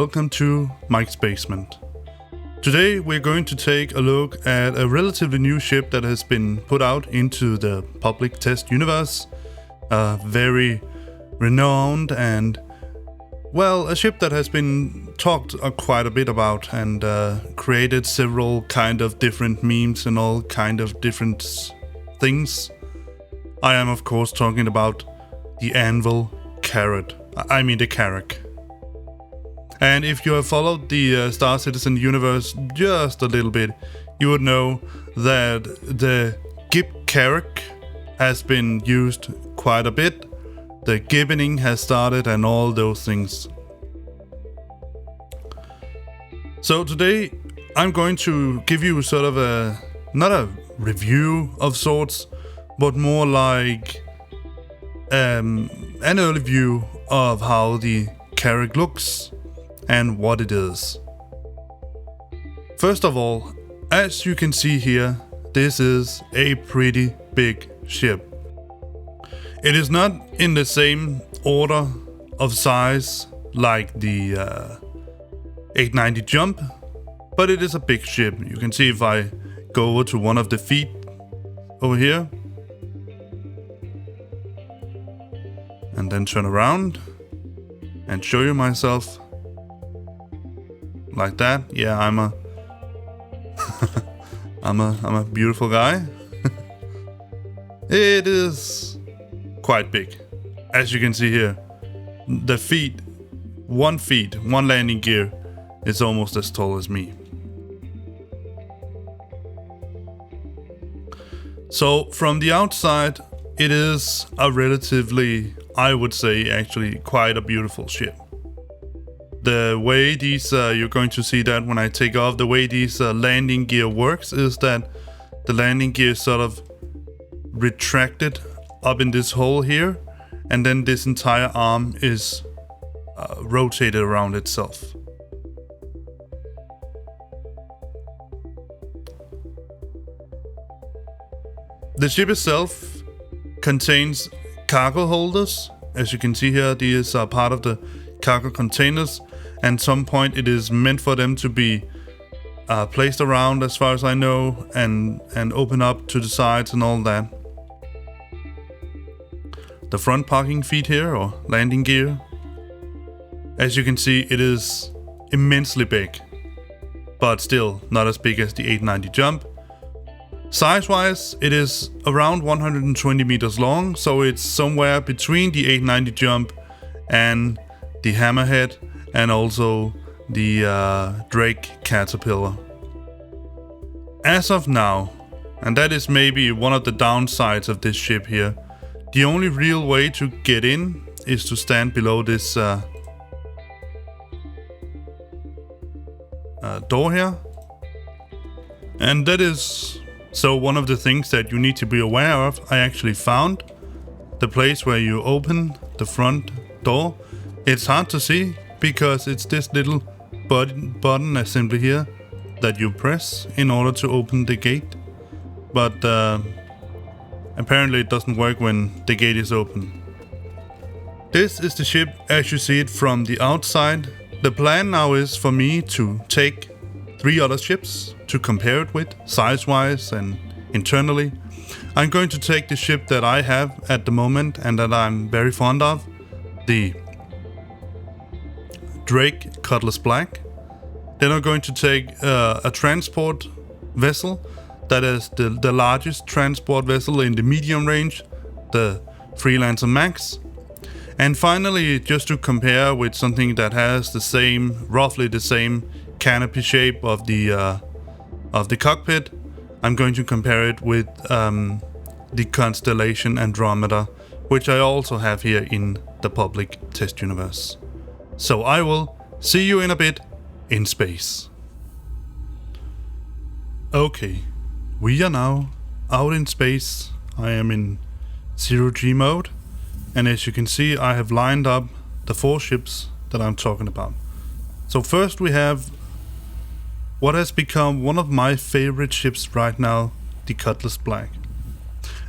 welcome to Mike's Basement. Today we're going to take a look at a relatively new ship that has been put out into the public test universe. A very renowned and, well, a ship that has been talked quite a bit about and created several kind of different memes and all kind of different things. I am of course talking about the Anvil Carrack. The Carrack. And if you have followed the Star Citizen universe just a little bit, you would know that the Carrack has been used quite a bit. The gibboning has started and all those things. So today I'm going to give you sort of not a review of sorts, but more like an early view of how the Carrack looks and what it is. First of all, as you can see here, this is a pretty big ship. It is not in the same order of size like the 890 Jump, but it is a big ship. You can see if I go over to one of the feet over here and then turn around and show you myself like that. Yeah, I'm a I'm a beautiful guy. It is quite big, as you can see here. The one landing gear is almost as tall as me. So from the outside, it is a relatively, I would say, actually quite a beautiful ship. The way these, you're going to see that when I take off, the way these landing gear works is that the landing gear is sort of retracted up in this hole here, and then this entire arm is rotated around itself. The ship itself contains cargo holders. As you can see here, these are part of the cargo containers, and at some point it is meant for them to be placed around, as far as I know, and open up to the sides and all that. The front parking feet here, or landing gear, as you can see, it is immensely big, but still not as big as the 890 Jump. Size-wise, it is around 120 meters long, so it's somewhere between the 890 Jump and the Hammerhead, and also the Drake Caterpillar. As of now, and that is maybe one of the downsides of this ship here, the only real way to get in is to stand below this door here. And that is so one of the things that you need to be aware of. I actually found the place where you open the front door. It's hard to see because it's this little button assembly here that you press in order to open the gate. But apparently it doesn't work when the gate is open. This is the ship as you see it from the outside. The plan now is for me to take 3 other ships to compare it with, size-wise and internally. I'm going to take the ship that I have at the moment and that I'm very fond of, the Drake Cutlass Black. Then I'm going to take a transport vessel that is the largest transport vessel in the medium range, the Freelancer Max. And finally, just to compare with something that has the same, roughly the same canopy shape of the cockpit, I'm going to compare it with the Constellation Andromeda, which I also have here in the public test universe. So I will see you in a bit in space. Okay, we are now out in space. I am in 0G mode, and as you can see, I have lined up the 4 ships that I'm talking about. So first we have what has become one of my favorite ships right now, the Cutlass Black.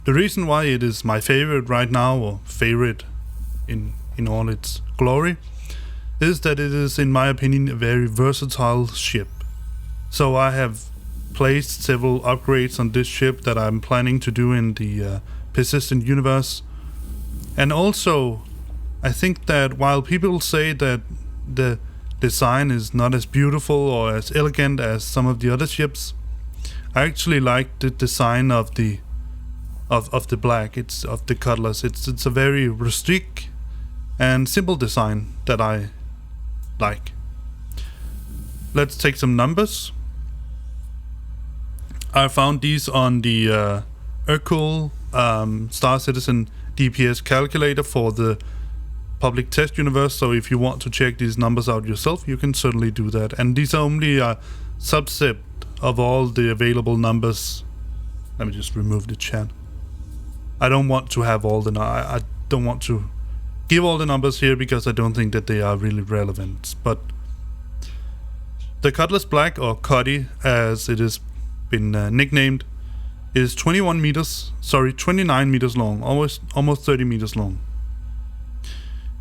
The reason why it is my favorite right now, or favorite in all its glory, is that it is, in my opinion, a very versatile ship. So I have placed several upgrades on this ship that I'm planning to do in the persistent universe. And also, I think that while people say that the design is not as beautiful or as elegant as some of the other ships, I actually like the design of the Black. It's of the Cutlass. It's a very rustic and simple design that I like. Let's take some numbers. I found these on the Hercule Star Citizen DPS calculator for the public test universe, so if you want to check these numbers out yourself, you can certainly do that. And these are only a subset of all the available numbers. Let me just remove the chat. I don't want to have all the I don't want to give all the numbers here because I don't think that they are really relevant. But the Cutlass Black, or Cuddy as it has been nicknamed, is 29 meters long, almost 30 meters long.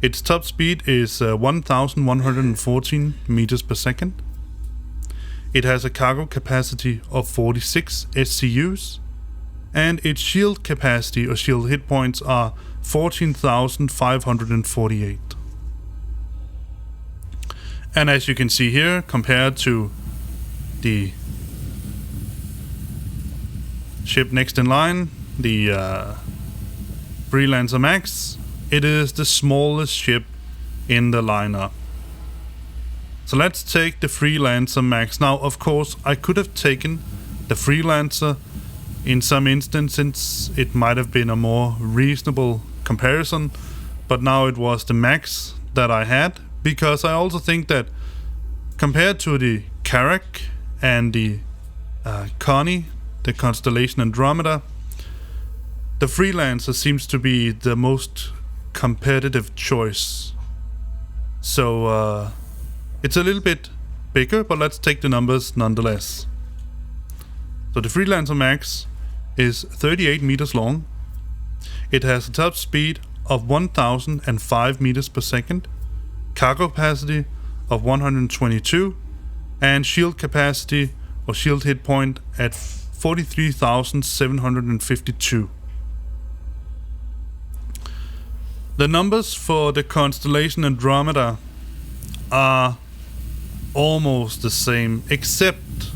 Its top speed is 1,114 meters per second. It has a cargo capacity of 46 SCUs, and its shield capacity or shield hit points are 14,548. And as you can see here, compared to the ship next in line, the Freelancer Max, it is the smallest ship in the lineup. So let's take the Freelancer Max. Now, of course, I could have taken the Freelancer. In some instances, it might have been a more reasonable comparison, but now it was the Max that I had, because I also think that compared to the Carrack and the Connie, the Constellation Andromeda, the Freelancer seems to be the most competitive choice. So it's a little bit bigger, but let's take the numbers nonetheless. So the Freelancer Max is 38 meters long. It has a top speed of 1,005 meters per second, cargo capacity of 122, and shield capacity or shield hit point at 43,752. The numbers for the Constellation Andromeda are almost the same, except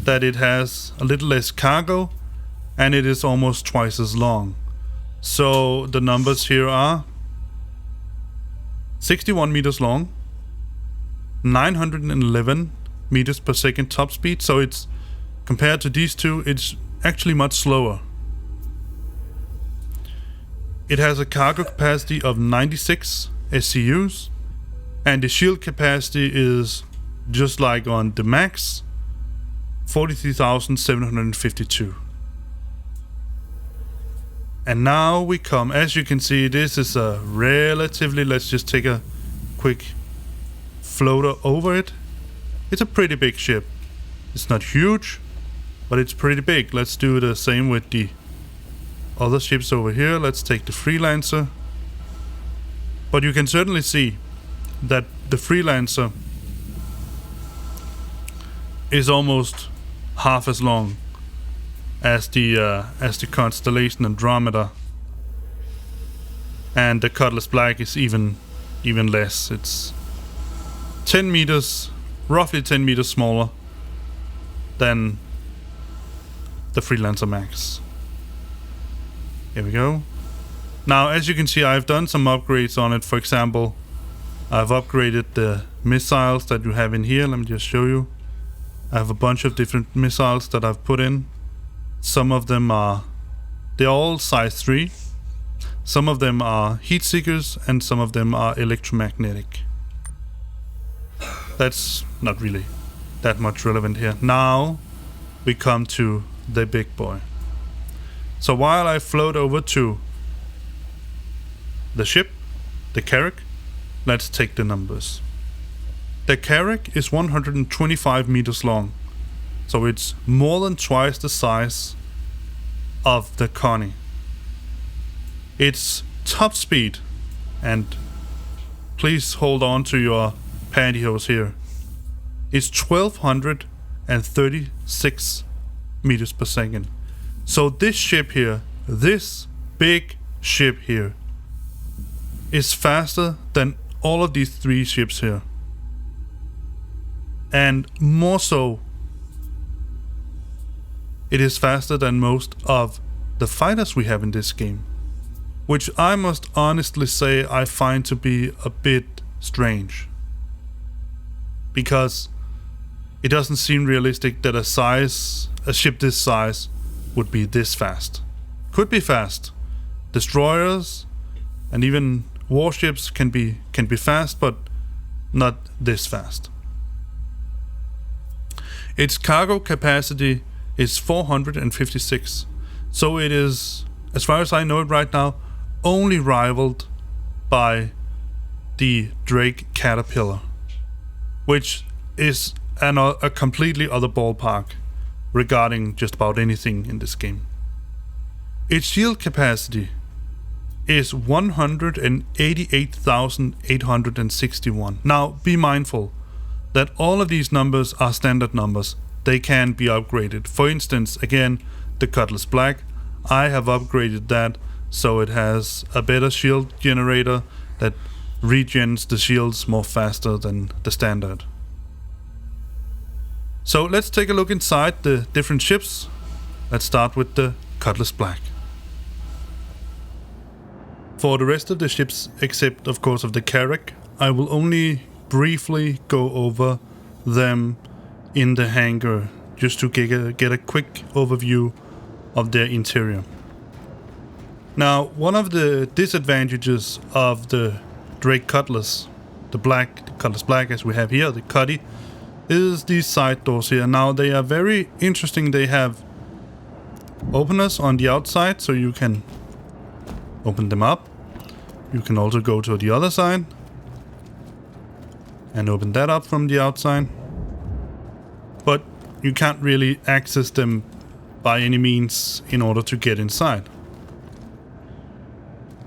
that it has a little less cargo and it is almost twice as long. So the numbers here are 61 meters long, 911 meters per second top speed, so it's compared to these two, it's actually much slower. It has a cargo capacity of 96 SCUs, and the shield capacity is just like on the Max, 43,752. And now we come, as you can see, this is a relatively, let's just take a quick floater over it. It's a pretty big ship. It's not huge, but it's pretty big. Let's do the same with the other ships over here. Let's take the Freelancer. But you can certainly see that the Freelancer is almost half as long as the Constellation Andromeda, and the Cutlass Black is even less. It's 10 meters, roughly 10 meters smaller than the Freelancer Max. Here we go. Now, as you can see, I've done some upgrades on it. For example, I've upgraded the missiles that you have in here. Let me just show you. I have a bunch of different missiles that I've put in. Some of them they're all size 3. Some of them are heat seekers and some of them are electromagnetic. That's not really that much relevant here. Now we come to the big boy. So while I float over to the ship, the Carrack, let's take the numbers. The Carrack is 125 meters long, so it's more than twice the size of the Connie. Its top speed, and please hold on to your pantyhose here. It's 1236 meters per second. So this ship here, this big ship here, is faster than all of these 3 ships here. And more so, it is faster than most of the fighters we have in this game. Which I must honestly say I find to be a bit strange. Because it doesn't seem realistic that a ship this size would be this fast. Could be fast. Destroyers and even warships can be fast, but not this fast. Its cargo capacity is 456. So it is, as far as I know it right now, only rivaled by the Drake Caterpillar, which is a completely other ballpark regarding just about anything in this game. Its shield capacity is 188,861. Now, be mindful that all of these numbers are standard numbers. They can be upgraded. For instance, again, the Cutlass Black, I have upgraded that so it has a better shield generator that regens the shields more faster than the standard. So let's take a look inside the different ships. Let's start with the Cutlass Black. For the rest of the ships, except of course of the Carrack, I will only briefly go over them in the hangar just to get a quick overview of their interior. Now, one of the disadvantages of the Drake Cutlass, the Cutlass Black as we have here, the Cutty, is these side doors here. Now they are very interesting. They have openers on the outside so you can open them up. You can also go to the other side and open that up from the outside. But you can't really access them by any means in order to get inside.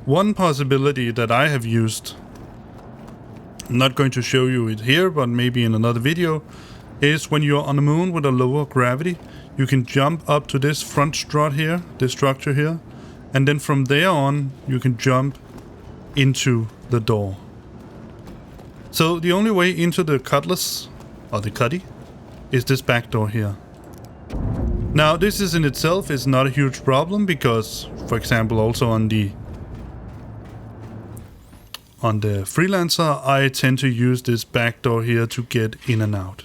One possibility that I have used, I'm not going to show you it here, but maybe in another video, is when you're on the moon with a lower gravity, you can jump up to this front strut here, this structure here, and then from there on, you can jump into the door. So the only way into the Cutlass, or the Cutty, is this back door here. Now this is in itself is not a huge problem because, for example, also on the Freelancer, I tend to use this back door here to get in and out.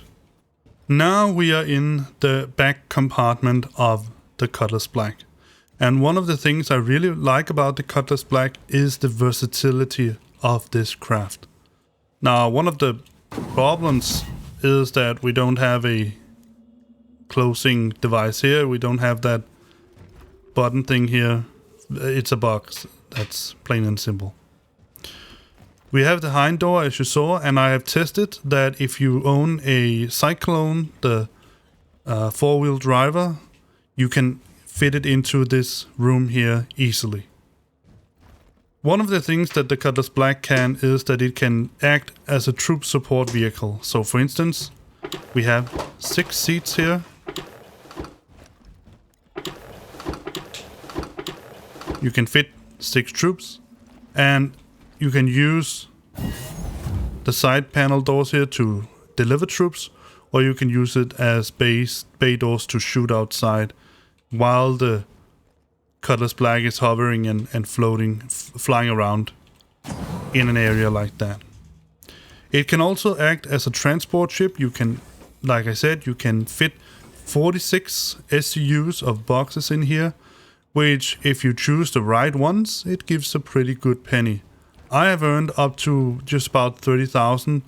Now we are in the back compartment of the Cutlass Black. And one of the things I really like about the Cutlass Black is the versatility of this craft. Now, one of the problems is that we don't have a closing device here. We don't have that button thing here. It's a box. That's plain and simple. We have the hind door, as you saw, and I have tested that if you own a Cyclone, the 4-wheel driver, you can fit it into this room here easily. One of the things that the Cutlass Black can is that it can act as a troop support vehicle. So for instance, we have 6 seats here. You can fit 6 troops, and you can use the side panel doors here to deliver troops, or you can use it as bay doors to shoot outside while the Cutlass Black is hovering and floating, flying around in an area like that. It can also act as a transport ship. You can, like I said, you can fit 46 SCUs of boxes in here, which if you choose the right ones, it gives a pretty good penny. I have earned up to just about 30,000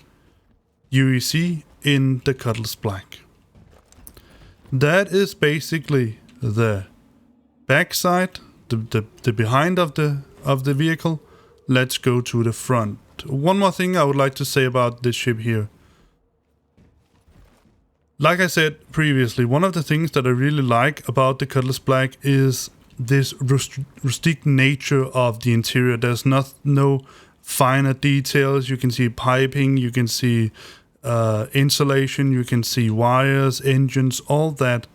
UEC in the Cutlass Black. That is basically the backside, the behind of the vehicle. Let's go to the front. One more thing I would like to say about this ship here. Like I said previously, one of the things that I really like about the Cutlass Black is this rustic nature of the interior. There's no finer details. You can see piping, you can see insulation, you can see wires, engines, all that.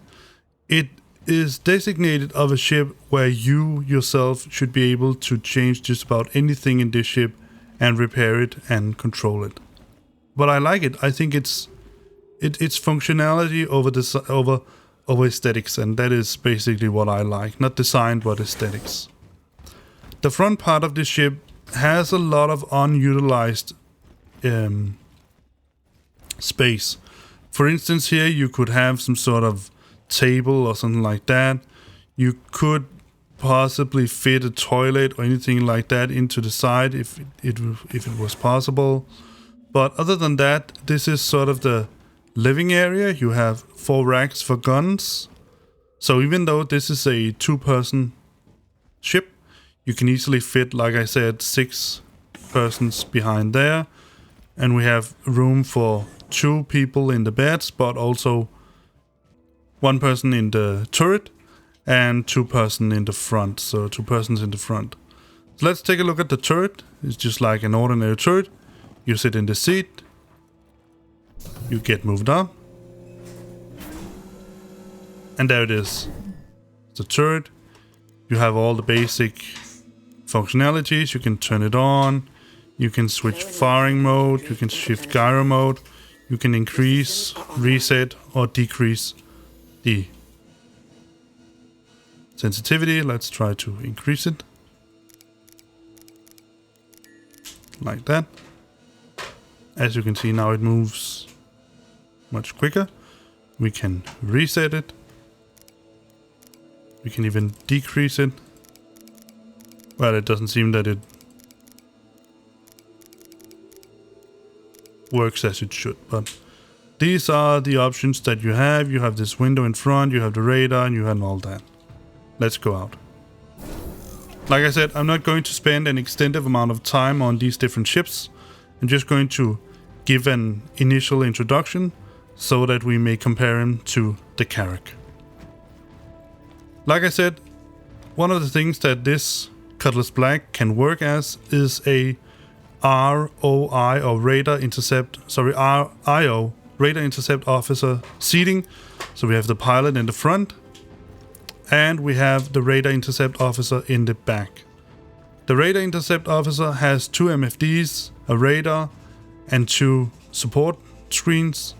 It is designated of a ship where you yourself should be able to change just about anything in this ship and repair it and control it. But I like it. I think it's functionality over aesthetics, and that is basically what I like. Not design, but aesthetics. The front part of this ship has a lot of unutilized space. For instance, here you could have some sort of table or something like that. You could possibly fit a toilet or anything like that into the side if it was possible. But other than that, this is sort of the living area. You have 4 racks for guns. So even though this is a 2-person ship, you can easily fit, like I said, 6 persons behind there. And we have room for 2 people in the beds, but also 1 person in the turret and 2 persons in the front. So 2 persons in the front. So let's take a look at the turret. It's just like an ordinary turret. You sit in the seat. You get moved up. And there it is. It's a turret. You have all the basic functionalities. You can turn it on. You can switch firing mode. You can shift gyro mode. You can increase, reset, or decrease the sensitivity. Let's try to increase it. Like that. As you can see now, it moves much quicker. We can reset it. We can even decrease it. Well, it doesn't seem that it works as it should, but these are the options that you have. You have this window in front, you have the radar, and you have all that. Let's go out. Like I said, I'm not going to spend an extensive amount of time on these different ships. I'm just going to give an initial introduction so that we may compare him to the Carrack. Like I said, one of the things that this Cutlass Black can work as is a ROI or radar intercept, RIO, radar intercept officer seating. So we have the pilot in the front and we have the radar intercept officer in the back. The radar intercept officer has 2 MFDs, a radar, and 2 support screens.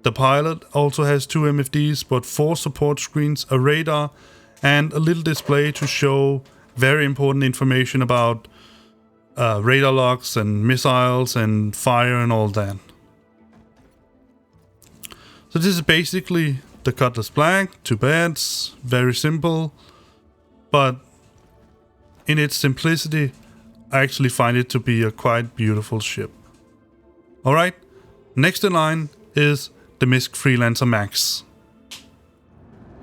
The pilot also has 2 MFDs, but 4 support screens, a radar, and a little display to show very important information about radar logs and missiles and fire and all that. So this is basically the Cutlass Black, 2 beds, very simple, but in its simplicity, I actually find it to be a quite beautiful ship. Alright, next in line is the MISC Freelancer Max.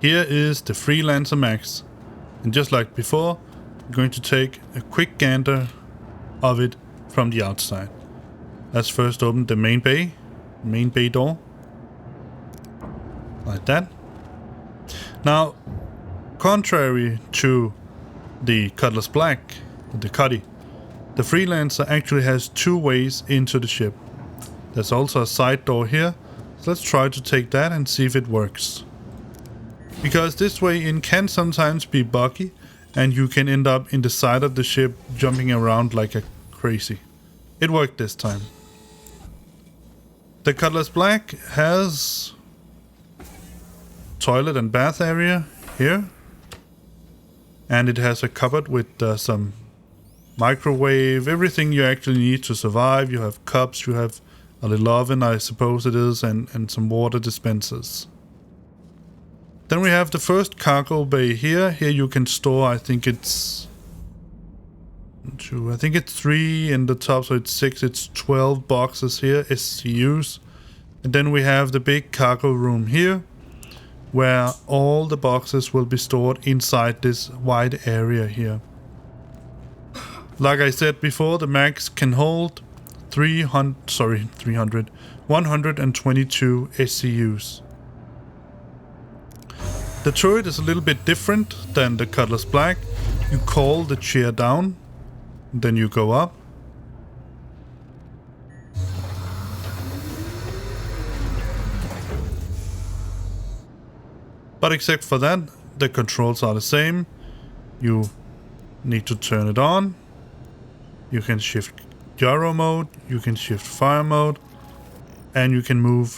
Here is the Freelancer Max, and just like before, I'm going to take a quick gander of it from the outside. Let's first open the main bay door, like that. Now, contrary to the Cutlass Black, the Cutty, the Freelancer actually has 2 ways into the ship. There's also a side door here, so let's try to take that and see if it works. Because this way in can sometimes be buggy, and you can end up in the side of the ship jumping around like a crazy. It worked this time. The Cutlass Black has toilet and bath area here, and it has a cupboard with some microwave, everything you actually need to survive. You have cups, you have a little oven, I suppose it is, and some water dispensers. Then we have the first cargo bay here. Here you can store, I think it's 3 in the top, so it's 6, it's 12 boxes here, SCUs. And then we have the big cargo room here, where all the boxes will be stored inside this wide area here. Like I said before, the Max can hold 122 SCUs. The turret is a little bit different than the Cutlass Black. You call the chair down, Then you go up. But except for that, the controls are the same. You need to turn it on. You can shift gyro mode, you can shift fire mode, and you can move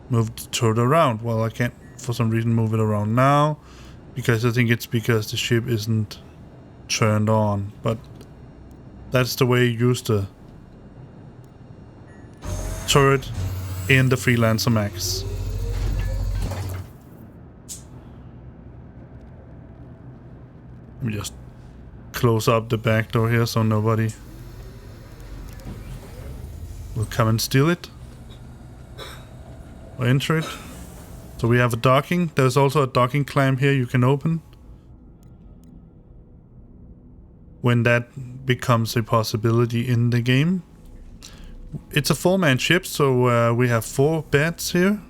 the turret around. Well, I can't for some reason move it around now, because I think it's because the ship isn't turned on, but that's the way you use the turret in the Freelancer Max. Let me just close up the back door here so nobody will come and steal it or enter it. So we have a docking. There's also a docking clamp here you can open when that becomes a possibility in the game. It's a 4-man ship, so we have 4 beds here.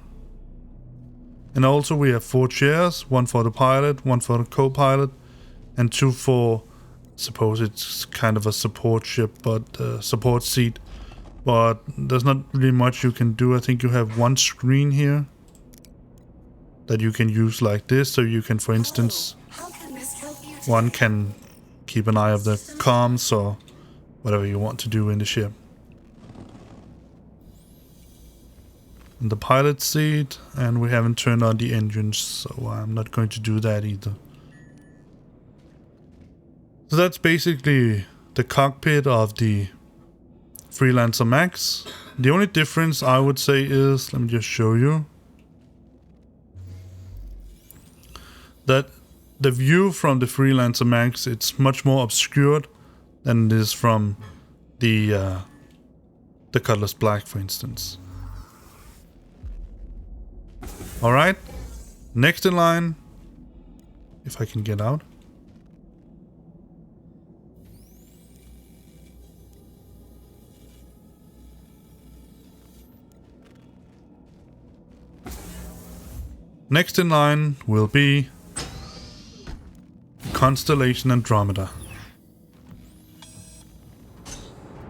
And also we have 4 chairs, 1 for the pilot, 1 for the co-pilot, and 2 for, suppose it's kind of a support ship, but support seat. But there's not really much you can do. I think you have 1 screen here that you can use like this. So you can, for instance, one can keep an eye of the comms or whatever you want to do in the ship. And the pilot seat, and we haven't turned on the engines, so I'm not going to do that either. So that's basically the cockpit of the Freelancer Max. The only difference I would say is, let me just show you, that the view from the Freelancer Max, it's much more obscured than it is from the Cutlass Black, for instance. Alright, next in line, if I can get out. Next in line will be Constellation Andromeda.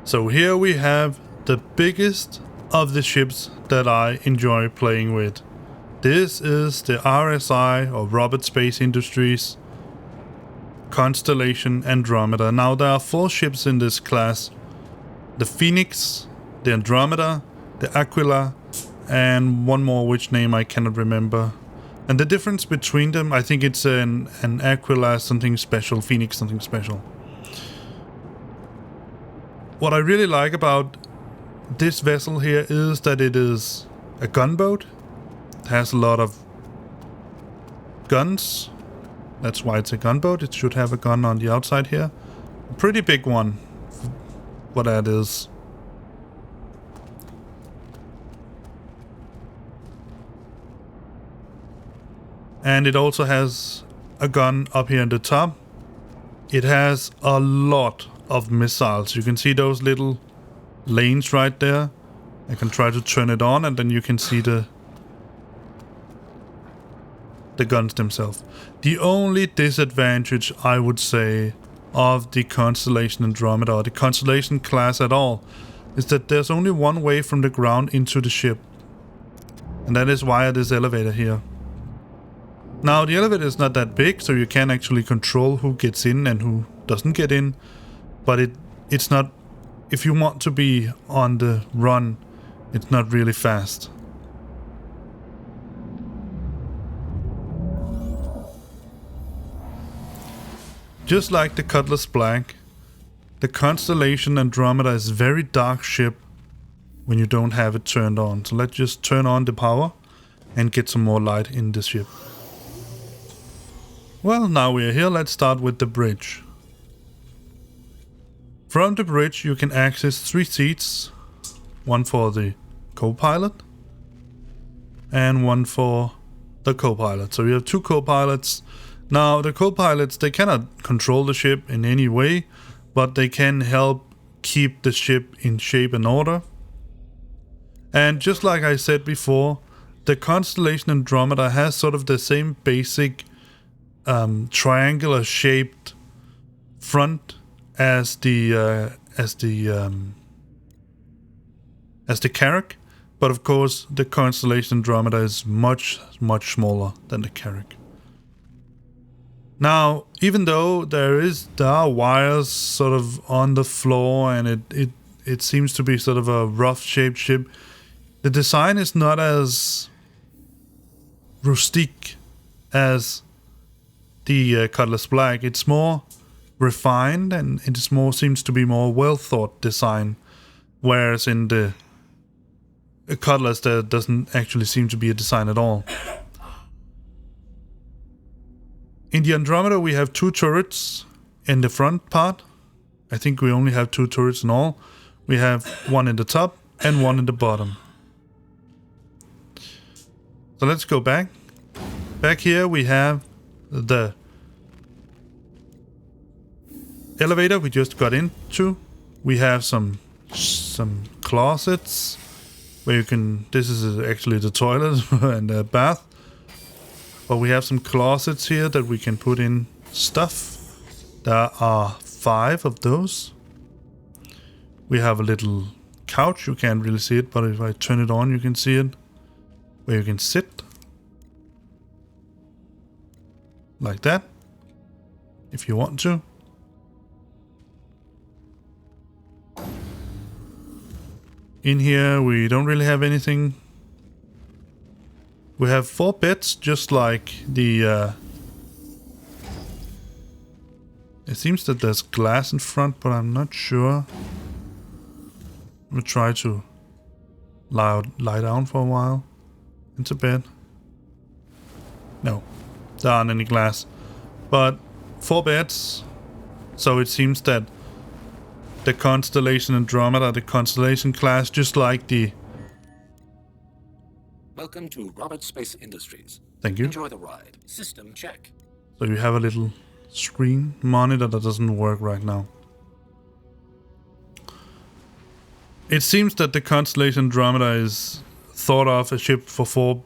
So here we have the biggest of the ships that I enjoy playing with. This is the RSI, or Robert Space Industries, Constellation Andromeda. Now there are 4 ships in this class: the Phoenix, the Andromeda, the Aquila, and one more which name I cannot remember. And the difference between them, I think it's an Aquila something special, Phoenix something special. What I really like about this vessel here is that it is a gunboat. It has a lot of guns. That's why it's a gunboat. It should have a gun on the outside here. A pretty big one, what that is. And it also has a gun up here on the top. It has a lot of missiles. You can see those little lanes right there. I can try to turn it on and then you can see the guns themselves. The only disadvantage, I would say, of the Constellation Andromeda, or the Constellation class at all, is that there's only one way from the ground into the ship. And that is via this elevator here. Now, the elevator is not that big, so you can actually control who gets in and who doesn't get in. But it's not, if you want to be on the run, it's not really fast. Just like the Cutlass Black, the Constellation Andromeda is a very dark ship when you don't have it turned on. So let's just turn on the power and get some more light in the ship. Well, now we're here, let's start with the bridge. From the bridge you can access 3 seats. One for the co-pilot and one for the co-pilot. So you have 2 co-pilots. Now the co-pilots, they cannot control the ship in any way, but they can help keep the ship in shape and order. And just like I said before, the Constellation Andromeda has sort of the same basic triangular shaped front as the Carrack, but of course the Constellation Andromeda is much smaller than the Carrack. Now, even though there are wires sort of on the floor and it seems to be sort of a rough shaped ship, the design is not as rustique as the Cutlass Black. It's more refined and seems to be more well thought design, whereas in the Cutlass there doesn't actually seem to be a design at all. In the Andromeda we have 2 turrets in the front part. I think we only have 2 turrets in all. We have one in the top and one in the bottom. So let's go back. Back here we have the elevator we just got into. We have some closets where you can, this is actually the toilet and the bath. But we have some closets here that we can put in stuff. There are 5 of those. We have a little couch, you can't really see it, but if I turn it on you can see it, where you can sit. Like that, if you want to. In here we don't really have anything. We have 4 beds, just like the... It seems that there's glass in front, but I'm not sure. I'm gonna try to lie down for a while into bed. No, there aren't any glass. But 4 beds, so it seems that the Constellation Andromeda, the Constellation class, just like the... Welcome to Roberts Space Industries. Thank you. Enjoy the ride. System check. So you have a little screen monitor that doesn't work right now. It seems that the Constellation Andromeda is thought of a ship for 4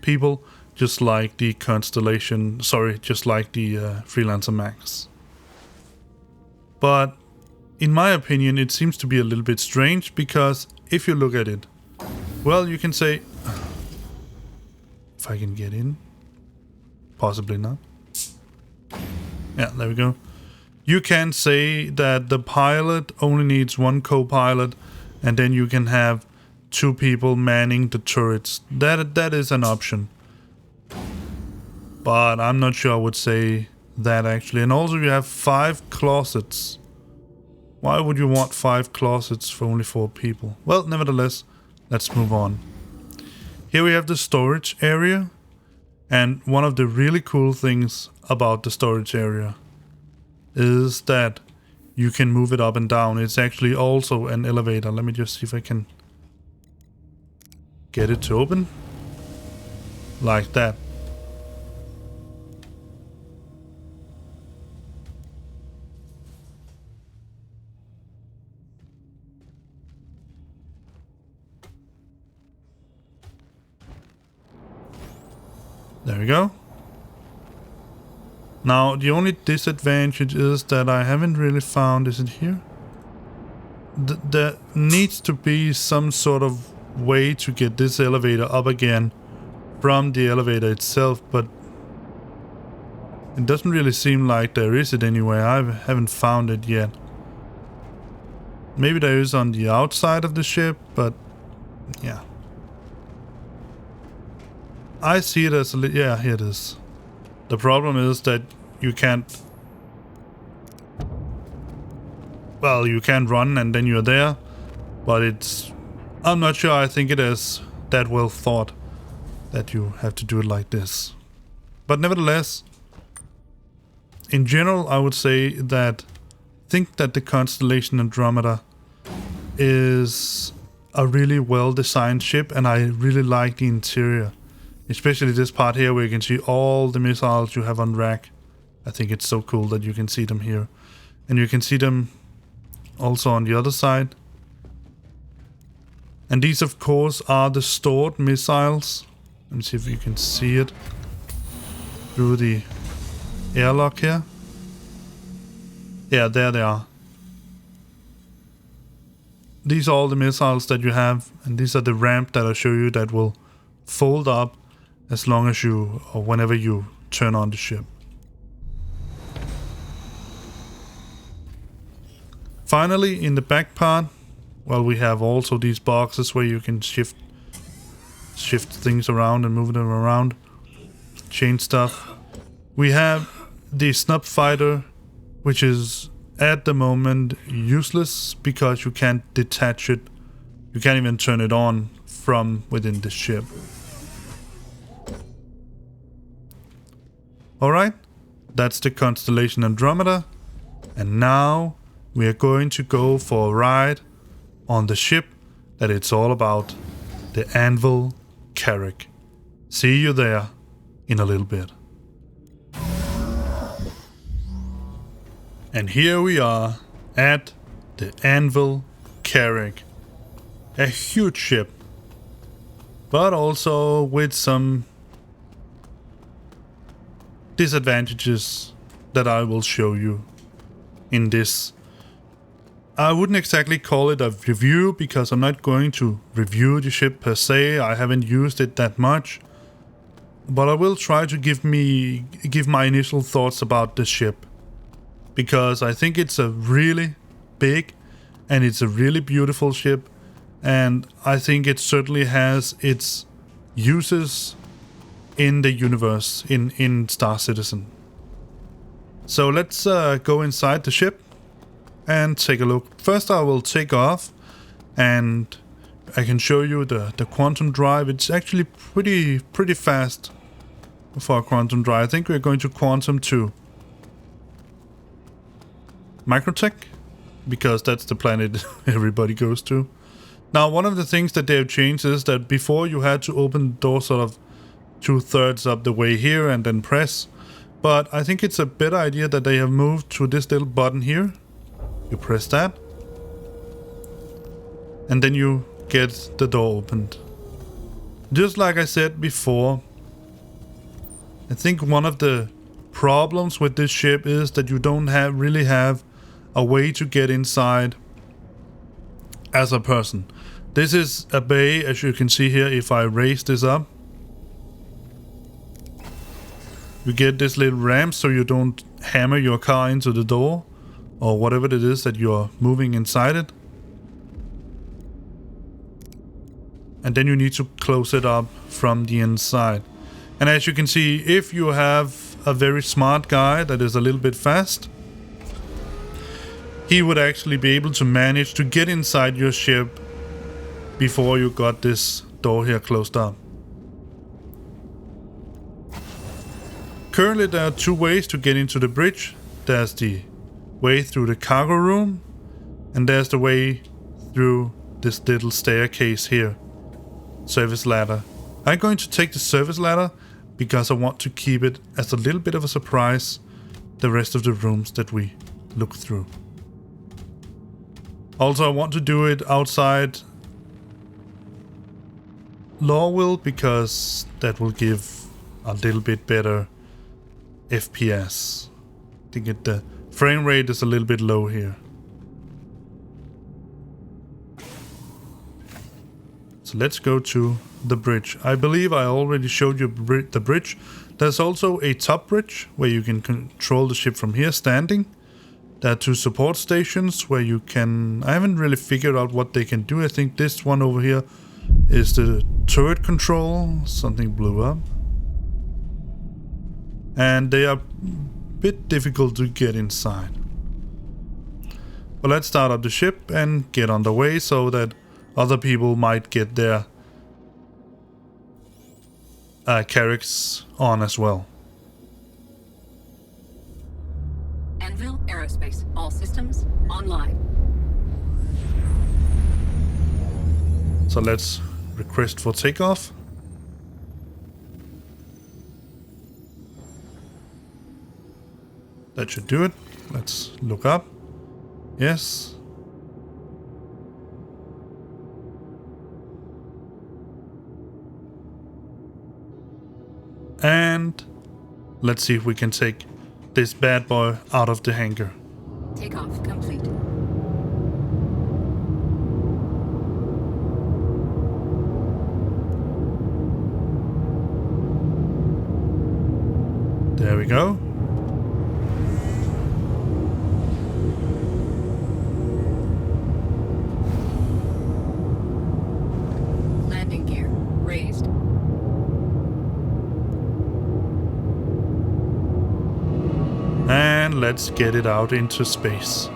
people, just like the Constellation, just like the Freelancer Max. But in my opinion, it seems to be a little bit strange, because if you look at it, well, you can say, if I can get in, possibly not. Yeah, there we go. You can say that the pilot only needs 1 co-pilot, and then you can have 2 people manning the turrets. That is an option. But I'm not sure I would say that actually. And also you have 5 closets. Why would you want 5 closets for only 4 people? Well, nevertheless, let's move on. Here we have the storage area. And one of the really cool things about the storage area is that you can move it up and down. It's actually also an elevator. Let me just see if I can get it to open. Like that. There we go. Now, the only disadvantage is that I haven't really found... Is it here? There needs to be some sort of way to get this elevator up again from the elevator itself, but it doesn't really seem like there is it anywhere. I haven't found it yet. Maybe there is on the outside of the ship, but yeah. I see it as a yeah, here it is. The problem is that you can't... Well, you can run and then you're there, but it's... I'm not sure I think it is that well thought that you have to do it like this. But nevertheless, in general, I would say that think that the Constellation Andromeda is a really well designed ship, and I really like the interior. Especially this part here where you can see all the missiles you have on rack. I think it's so cool that you can see them here. And you can see them also on the other side. And these of course are the stored missiles. Let me see if you can see it through the airlock here. Yeah, there they are. these are all the missiles that you have, and these are the ramp that I show you that will fold up as long as you, or whenever you turn on the ship. Finally, in the back part, well, we have also these boxes where you can shift things around and move them around, change stuff. We have the snub fighter, which is at the moment useless because you can't detach it. You can't even turn it on from within the ship. Alright, that's the Constellation Andromeda. And now we are going to go for a ride on the ship that it's all about, the Anvil Carrack. See you there in a little bit. And here we are at the Anvil Carrack. A huge ship, but also with some disadvantages that I will show you in this. I wouldn't exactly call it a review because I'm not going to review the ship per se. I haven't used it that much, but I will try to give my initial thoughts about the ship, because I think it's a really big and it's a really beautiful ship, and I think it certainly has its uses in the universe, in Star Citizen. So let's go inside the ship and take a look. First I will take off and I can show you the quantum drive. It's actually pretty fast for a quantum drive. I think we're going to quantum to Microtech, because that's the planet everybody goes to. Now, one of the things that they have changed is that before you had to open the door sort of 2/3 of the way here and then press. But I think it's a better idea that they have moved to this little button here. You press that, and then you get the door opened. Just like I said before, I think one of the problems with this ship is that you don't really have a way to get inside as a person. This is a bay, as you can see here. If I raise this up, you get this little ramp so you don't hammer your car into the door or whatever it is that you're moving inside it. And then you need to close it up from the inside. And as you can see, if you have a very smart guy that is a little bit fast, he would actually be able to manage to get inside your ship before you got this door here closed up. Currently there are two ways to get into the bridge. There's the way through the cargo room, and there's the way through this little staircase here. Service ladder. I'm going to take the service ladder because I want to keep it as a little bit of a surprise the rest of the rooms that we look through. Also, I want to do it outside Lorville because that will give a little bit better FPS. I think the frame rate is a little bit low here. So let's go to the bridge. I believe I already showed you the bridge. There's also a top bridge where you can control the ship from here standing. There are two support stations where you can... I haven't really figured out what they can do. I think this one over here is the turret control. Something blew up. And they are a bit difficult to get inside. But let's start up the ship and get underway so that other people might get their Carracks on as well. Anvil Aerospace, all systems online. So let's request for takeoff. That should do it. Let's look up. Yes. And let's see if we can take this bad boy out of the hangar. Takeoff complete. There we go. Landing gear raised. And let's get it out into space.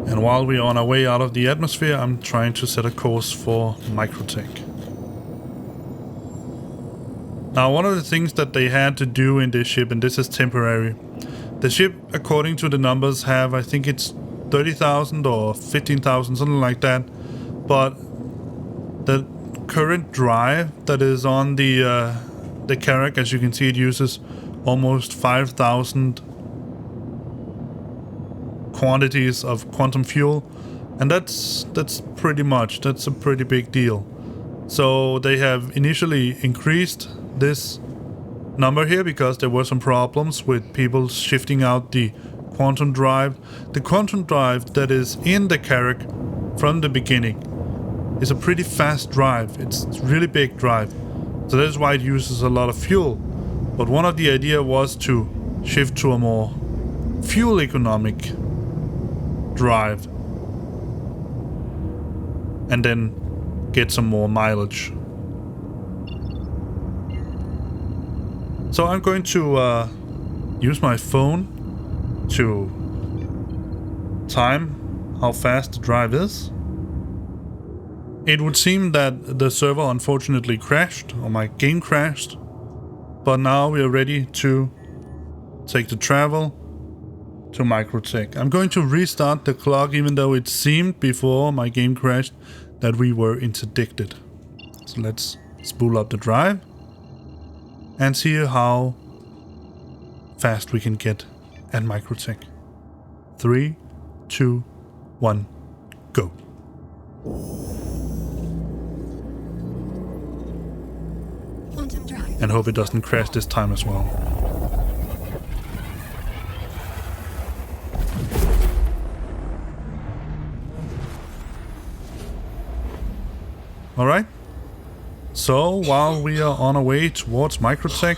And while we are on our way out of the atmosphere, I'm trying to set a course for Microtech. Now, one of the things that they had to do in this ship, and this is temporary, the ship, according to the numbers, have, I think it's 30,000 or 15,000, something like that. But the current drive that is on the Carrack, as you can see, it uses almost 5,000 quantities of quantum fuel, and that's a pretty big deal. So they have initially increased this number here because there were some problems with people shifting out the quantum drive. The quantum drive that is in the Carrack from the beginning is a pretty fast drive. It's a really big drive, so that is why it uses a lot of fuel. But one of the idea was to shift to a more fuel economic drive and then get some more mileage. So I'm going to use my phone to time how fast the drive is. It would seem that the server unfortunately crashed, or my game crashed, but now we are ready to take the travel to Microtech. I'm going to restart the clock, even though it seemed before my game crashed that we were interdicted. So let's spool up the drive and see how fast we can get at Microtech. 3, 2, 1, go. Quantum drive. And hope it doesn't crash this time as well. Alright, so while we are on our way towards Microtech,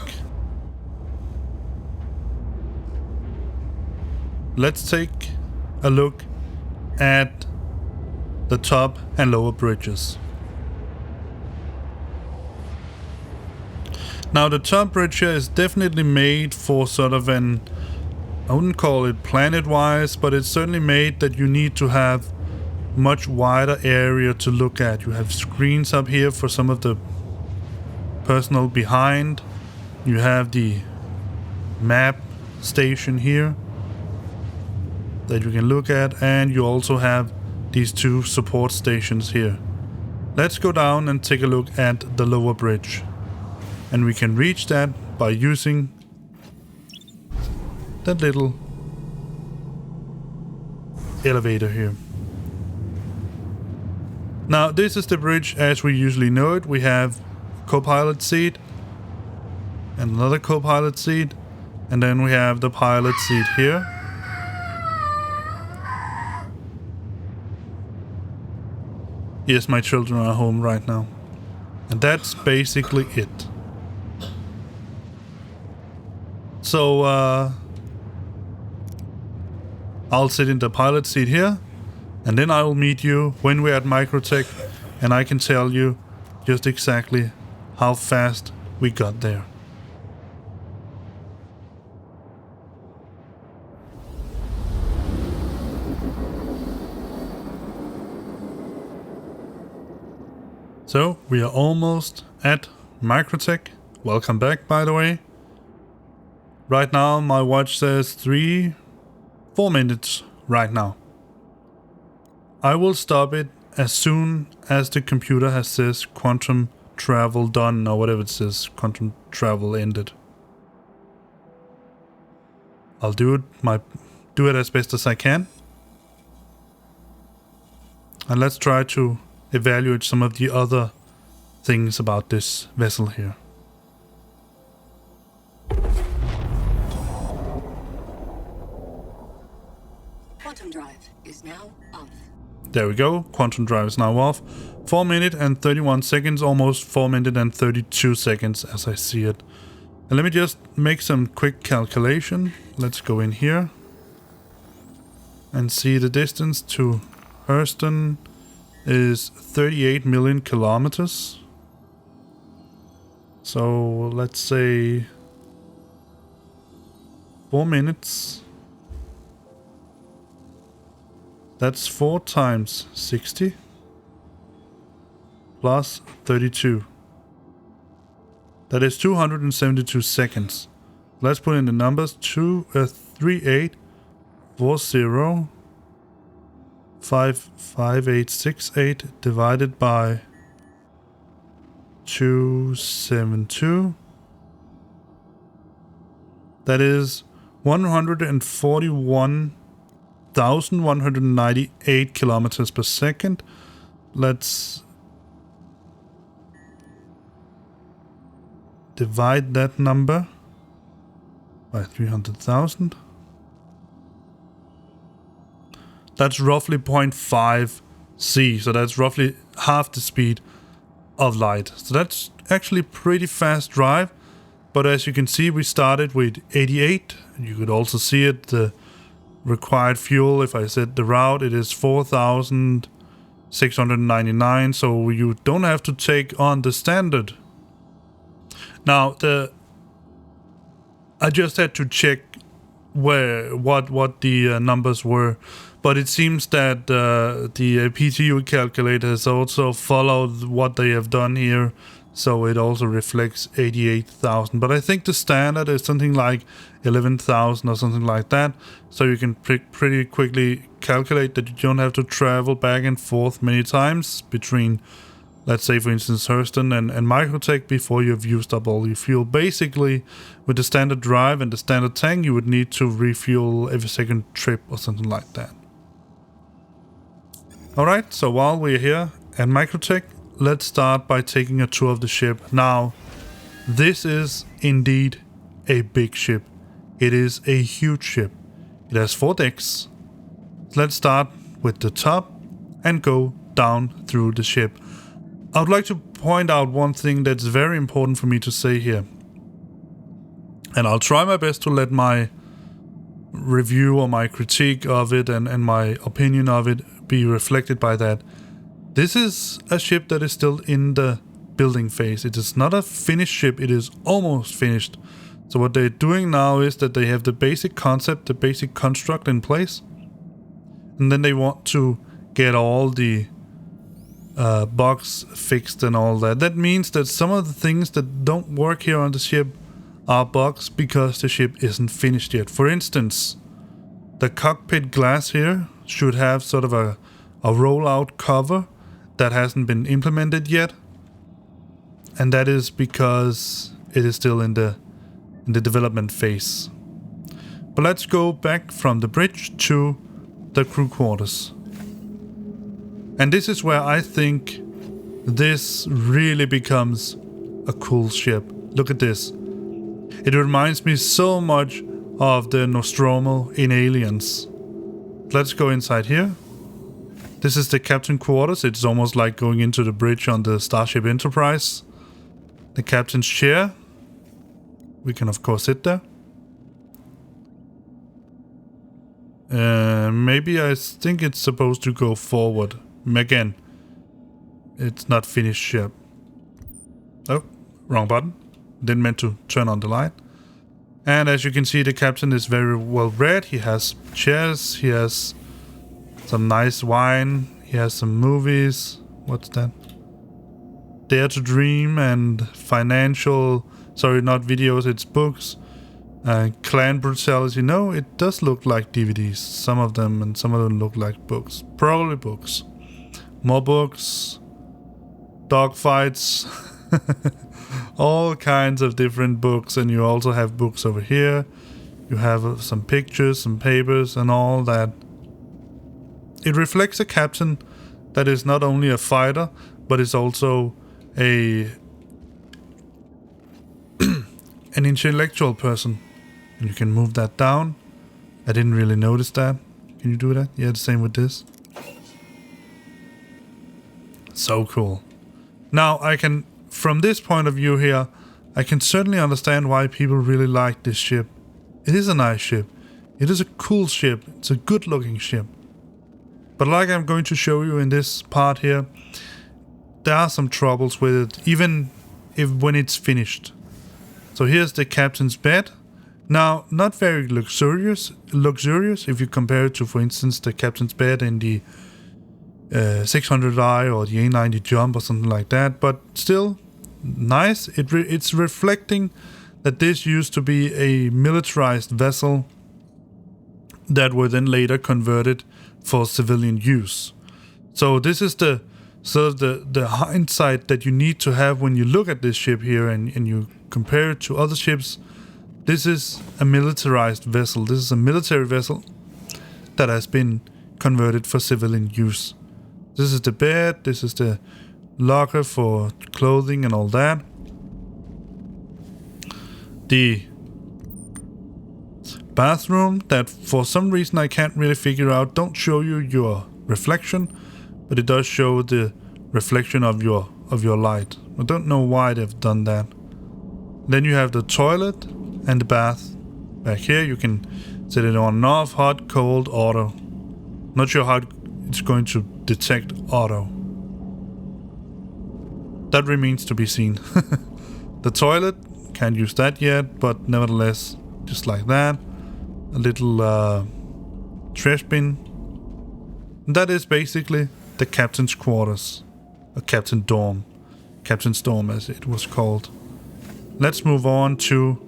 let's take a look at the top and lower bridges. Now the top bridge here is definitely made for sort of an, I wouldn't call it planet-wise, but it's certainly made that you need to have much wider area to look at. You have screens up here for some of the personnel behind. You have the map station here that you can look at, and you also have these two support stations here. Let's go down and take a look at the lower bridge, and we can reach that by using that little elevator here. Now this is the bridge as we usually know it. We have co-pilot seat and another co-pilot seat, and then we have the pilot seat here. Yes, my children are home right now. And that's basically it. So I'll sit in the pilot seat here, and then I will meet you when we're at Microtech, and I can tell you just exactly how fast we got there. So we are almost at Microtech. Welcome back, by the way. Right now my watch says 4 minutes right now. I will stop it as soon as the computer has says quantum travel done, or whatever it says, quantum travel ended. I'll do it as best as I can. And let's try to evaluate some of the other things about this vessel here. Quantum drive is now off. There we go. Quantum drive is now off. 4 minutes and 31 seconds, almost 4 minutes and 32 seconds as I see it. And let me just make some quick calculation. Let's go in here and see the distance to Hurston is 38 million kilometers. So let's say 4 minutes. That's 4 times 60 plus 32. That is 272 seconds. Let's put in the numbers. 3840.55868 divided by 272. That is 141,198 kilometers per second. Let's divide that number by 300,000. That's roughly 0.5 c, so that's roughly half the speed of light. So that's actually pretty fast drive. But as you can see, we started with 88. You could also see it, the required fuel. If I said the route, it is 4,699. So you don't have to take on the standard. Now, I just had to check what the numbers were, but it seems that the PTU calculator has also followed what they have done here, so it also reflects 88,000. But I think the standard is something like 11,000 or something like that, so you can pretty quickly calculate that you don't have to travel back and forth many times between, let's say, for instance, Hurston and Microtech before you've used up all your fuel. Basically, with the standard drive and the standard tank, you would need to refuel every second trip or something like that. Alright, so while we're here at Microtech, let's start by taking a tour of the ship. Now, this is indeed a big ship. It is a huge ship. It has 4 decks. Let's start with the top and go down through the ship. I would like to point out one thing that's very important for me to say here. And I'll try my best to let my review or my critique of it and my opinion of it be reflected by that. This is a ship that is still in the building phase. It is not a finished ship, it is almost finished. So what they're doing now is that they have the basic concept, the basic construct in place. And then they want to get all the bugs fixed and all that. That means that some of the things that don't work here on the ship are bugs because the ship isn't finished yet. For instance, the cockpit glass here should have sort of a rollout cover that hasn't been implemented yet, and that is because it is still in the development phase. But let's go back from the bridge to the crew quarters. And this is where I think this really becomes a cool ship. Look at this. It reminds me so much of the Nostromo in Aliens. Let's go inside here. This is the captain quarters. It's almost like going into the bridge on the Starship Enterprise. The captain's chair. We can of course sit there. Maybe I think it's supposed to go forward. Again, it's not finished yet. Oh, wrong button. Didn't meant to turn on the light. And as you can see, the captain is very well read. He has chairs, he has some nice wine, he has some movies. What's that? Dare to Dream and financial, sorry, not videos, it's books. Clan Brutality. No, it does look like DVDs, some of them, and some of them look like books. Probably books. More books. Dogfights. All kinds of different books, and you also have books over here. You have some pictures, some papers, and all that. It reflects a captain that is not only a fighter, but is also an intellectual person. And you can move that down. I didn't really notice that. You Can you do that? Yeah, the same with this. So cool. Now I can, from this point of view here, I can certainly understand why people really like this ship. It is a nice ship. It is a cool ship. It's a good looking ship. But like I'm going to show you in this part here, there are some troubles with it, even if when it's finished. So here's the captain's bed. Now, not very luxurious if you compare it to, for instance, the captain's bed in the 600i or the A90 Jump or something like that, but still nice. It's reflecting that this used to be a militarized vessel that were then later converted for civilian use. So this is the sort of the hindsight that you need to have when you look at this ship here and you compare it to other ships. This is a militarized vessel. This is a military vessel that has been converted for civilian use. This is the bed, this is the locker for clothing and all that. The bathroom that for some reason I can't really figure out, don't show you your reflection, but it does show the reflection of your light. I don't know why they've done that. Then you have the toilet and the bath. Back here you can set it on and off, hot, cold, auto. Not sure how it's going to detect auto. That remains to be seen. The toilet, can't use that yet, but nevertheless, just like that. A little trash bin. That is basically the captain's quarters. A captain's dorm as it was called. Let's move on to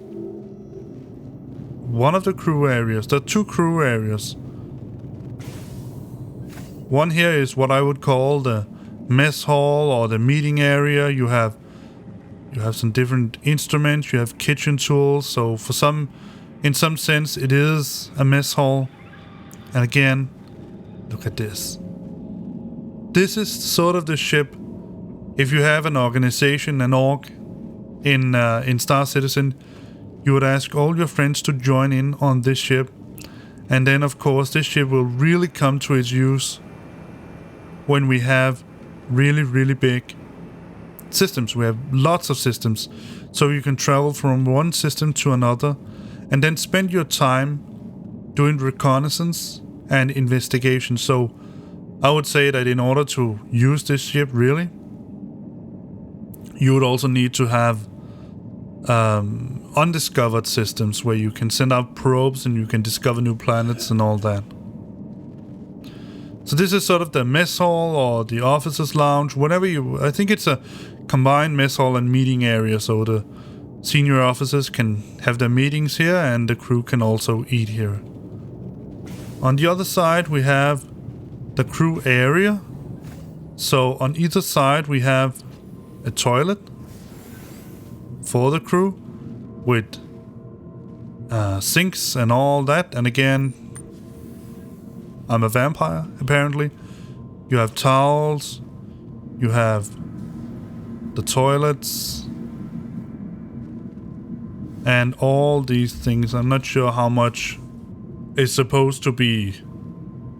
one of the crew areas. There are two crew areas. One here is what I would call the mess hall or the meeting area. You have some different instruments, you have kitchen tools, so in some sense it is a mess hall. And again, look at this. This is sort of the ship, if you have an organization, an org in Star Citizen, you would ask all your friends to join in on this ship. And then of course this ship will really come to its use when we have really, really big systems. We have lots of systems, so you can travel from one system to another and then spend your time doing reconnaissance and investigation. So I would say that in order to use this ship really, you would also need to have undiscovered systems where you can send out probes and you can discover new planets and all that. So this is sort of the mess hall or the officers' lounge, whatever I think it's a combined mess hall and meeting area, so the senior officers can have their meetings here and the crew can also eat here. On the other side we have the crew area. So on either side we have a toilet for the crew with sinks and all that. And again, I'm a vampire, apparently. You have towels, you have the toilets, and all these things. I'm not sure how much is supposed to be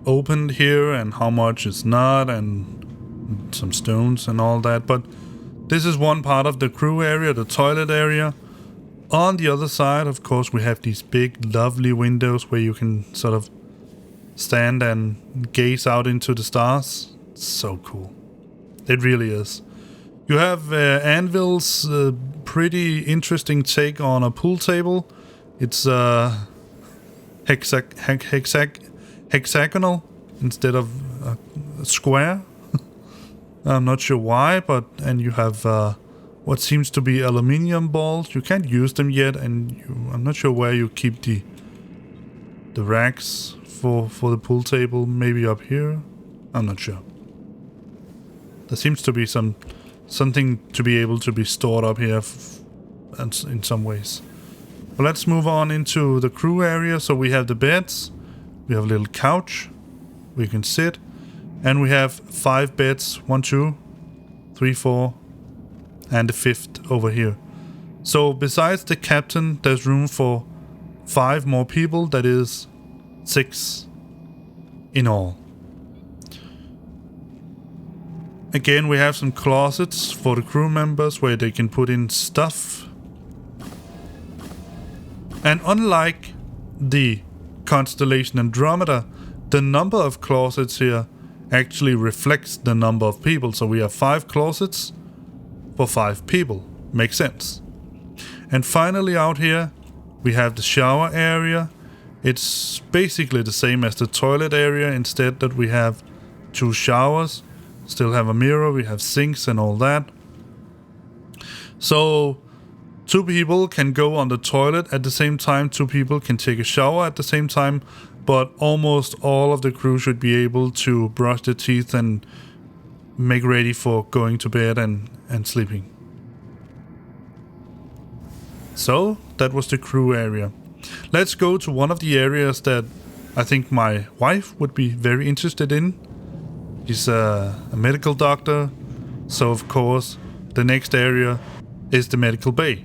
opened here and how much is not, and some stones and all that. But this is one part of the crew area, the toilet area. On the other side, of course, we have these big, lovely windows where you can sort of stand and gaze out into the stars. It's so cool. It really is. You have Anvil's pretty interesting take on a pool table. It's hexagonal instead of square. I'm not sure why, and you have what seems to be aluminium balls. You can't use them yet, and I'm not sure where you keep the racks for the pool table. Maybe up here? I'm not sure. There seems to be something to be able to be stored up here in some ways. But let's move on into the crew area. So we have the beds, we have a little couch where you can sit, and we have 5 beds, 1, 2, 3, 4, and the 5th over here. So besides the captain, there's room for 5 more people, that is 6 in all. Again, we have some closets for the crew members where they can put in stuff. And unlike the Constellation Andromeda, the number of closets here actually reflects the number of people. So we have 5 closets for 5 people. Makes sense. And finally out here, we have the shower area. It's basically the same as the toilet area, instead that we have 2 showers. Still have a mirror, we have sinks and all that. So 2 people can go on the toilet at the same time, 2 people can take a shower at the same time, but almost all of the crew should be able to brush their teeth and make ready for going to bed and sleeping. So that was the crew area. Let's go to one of the areas that I think my wife would be very interested in. She's a medical doctor, so of course the next area is the medical bay.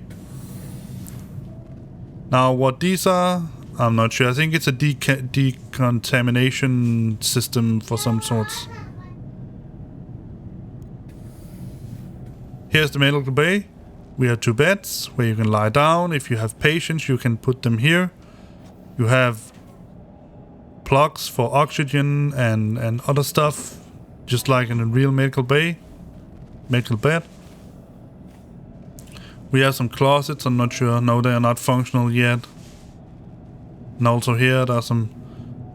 Now what these are, I'm not sure. I think it's a decontamination system for some sorts. Here's the medical bay. We have 2 beds where you can lie down. If you have patients, you can put them here. You have plugs for oxygen and other stuff, just like in a real medical bay, medical bed. We have some closets, I'm not sure. No, they are not functional yet. And also here, there are some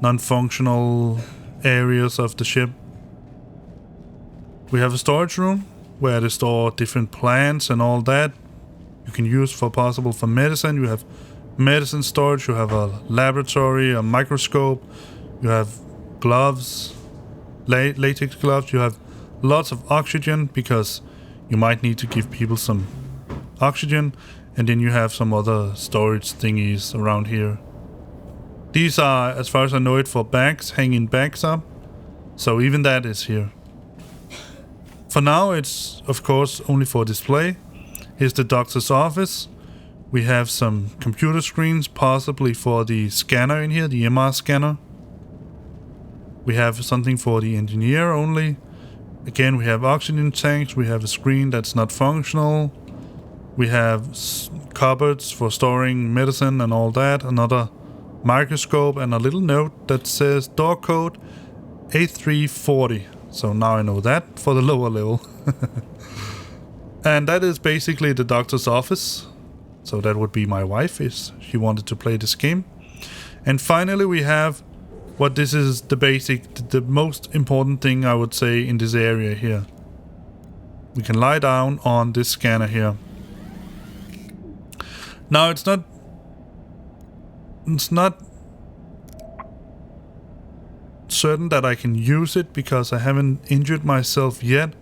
non-functional areas of the ship. We have a storage room where they store different plants and all that. You can use for possible for medicine. You have medicine storage, you have a laboratory, a microscope, you have gloves, latex gloves, you have lots of oxygen because you might need to give people some oxygen, and then you have some other storage thingies around here. These are, as far as I know it, for bags, hanging bags up, so even that is here. For now it's of course only for display. Here's the doctor's office. We have some computer screens, possibly for the scanner in here, the MR scanner. We have something for the engineer only. Again, we have oxygen tanks, we have a screen that's not functional. We have cupboards for storing medicine and all that. Another microscope and a little note that says door code 8340. So now I know that for the lower level. And that is basically the doctor's office. So that would be my wife if she wanted to play this game. And finally we have what this is the basic, the most important thing I would say in this area here. We can lie down on this scanner here. Now it's not certain that I can use it because I haven't injured myself yet.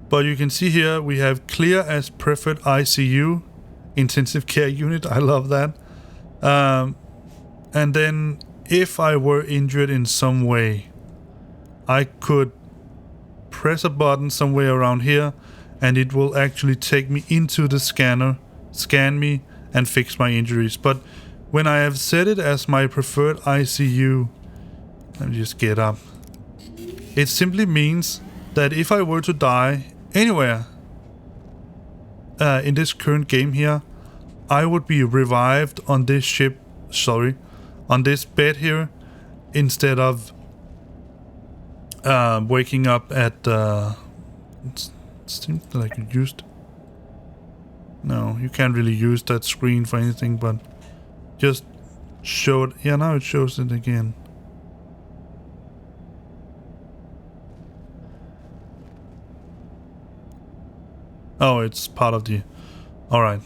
But you can see here we have clear as preferred ICU, intensive care unit. I love that. And then if I were injured in some way, I could press a button somewhere around here and it will actually take me into the scanner, scan me and fix my injuries. But when I have set it as my preferred ICU, let me just get up. It simply means that if I were to die anywhere in this current game here, I would be revived on this ship, on this bed here, instead of waking up at it seems that I could use. No, you can't really use that screen for anything, but just show it. Yeah, now it shows it again. Oh, it's part of the... Alright.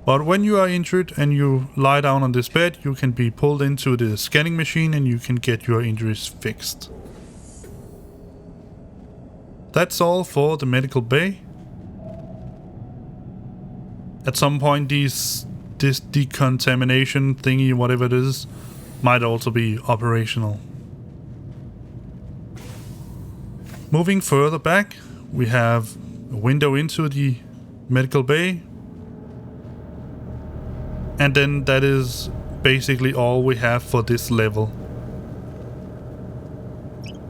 But when you are injured and you lie down on this bed, you can be pulled into the scanning machine and you can get your injuries fixed. That's all for the medical bay. At some point this decontamination thingy, whatever it is, might also be operational. Moving further back, we have a window into the medical bay. And then that is basically all we have for this level.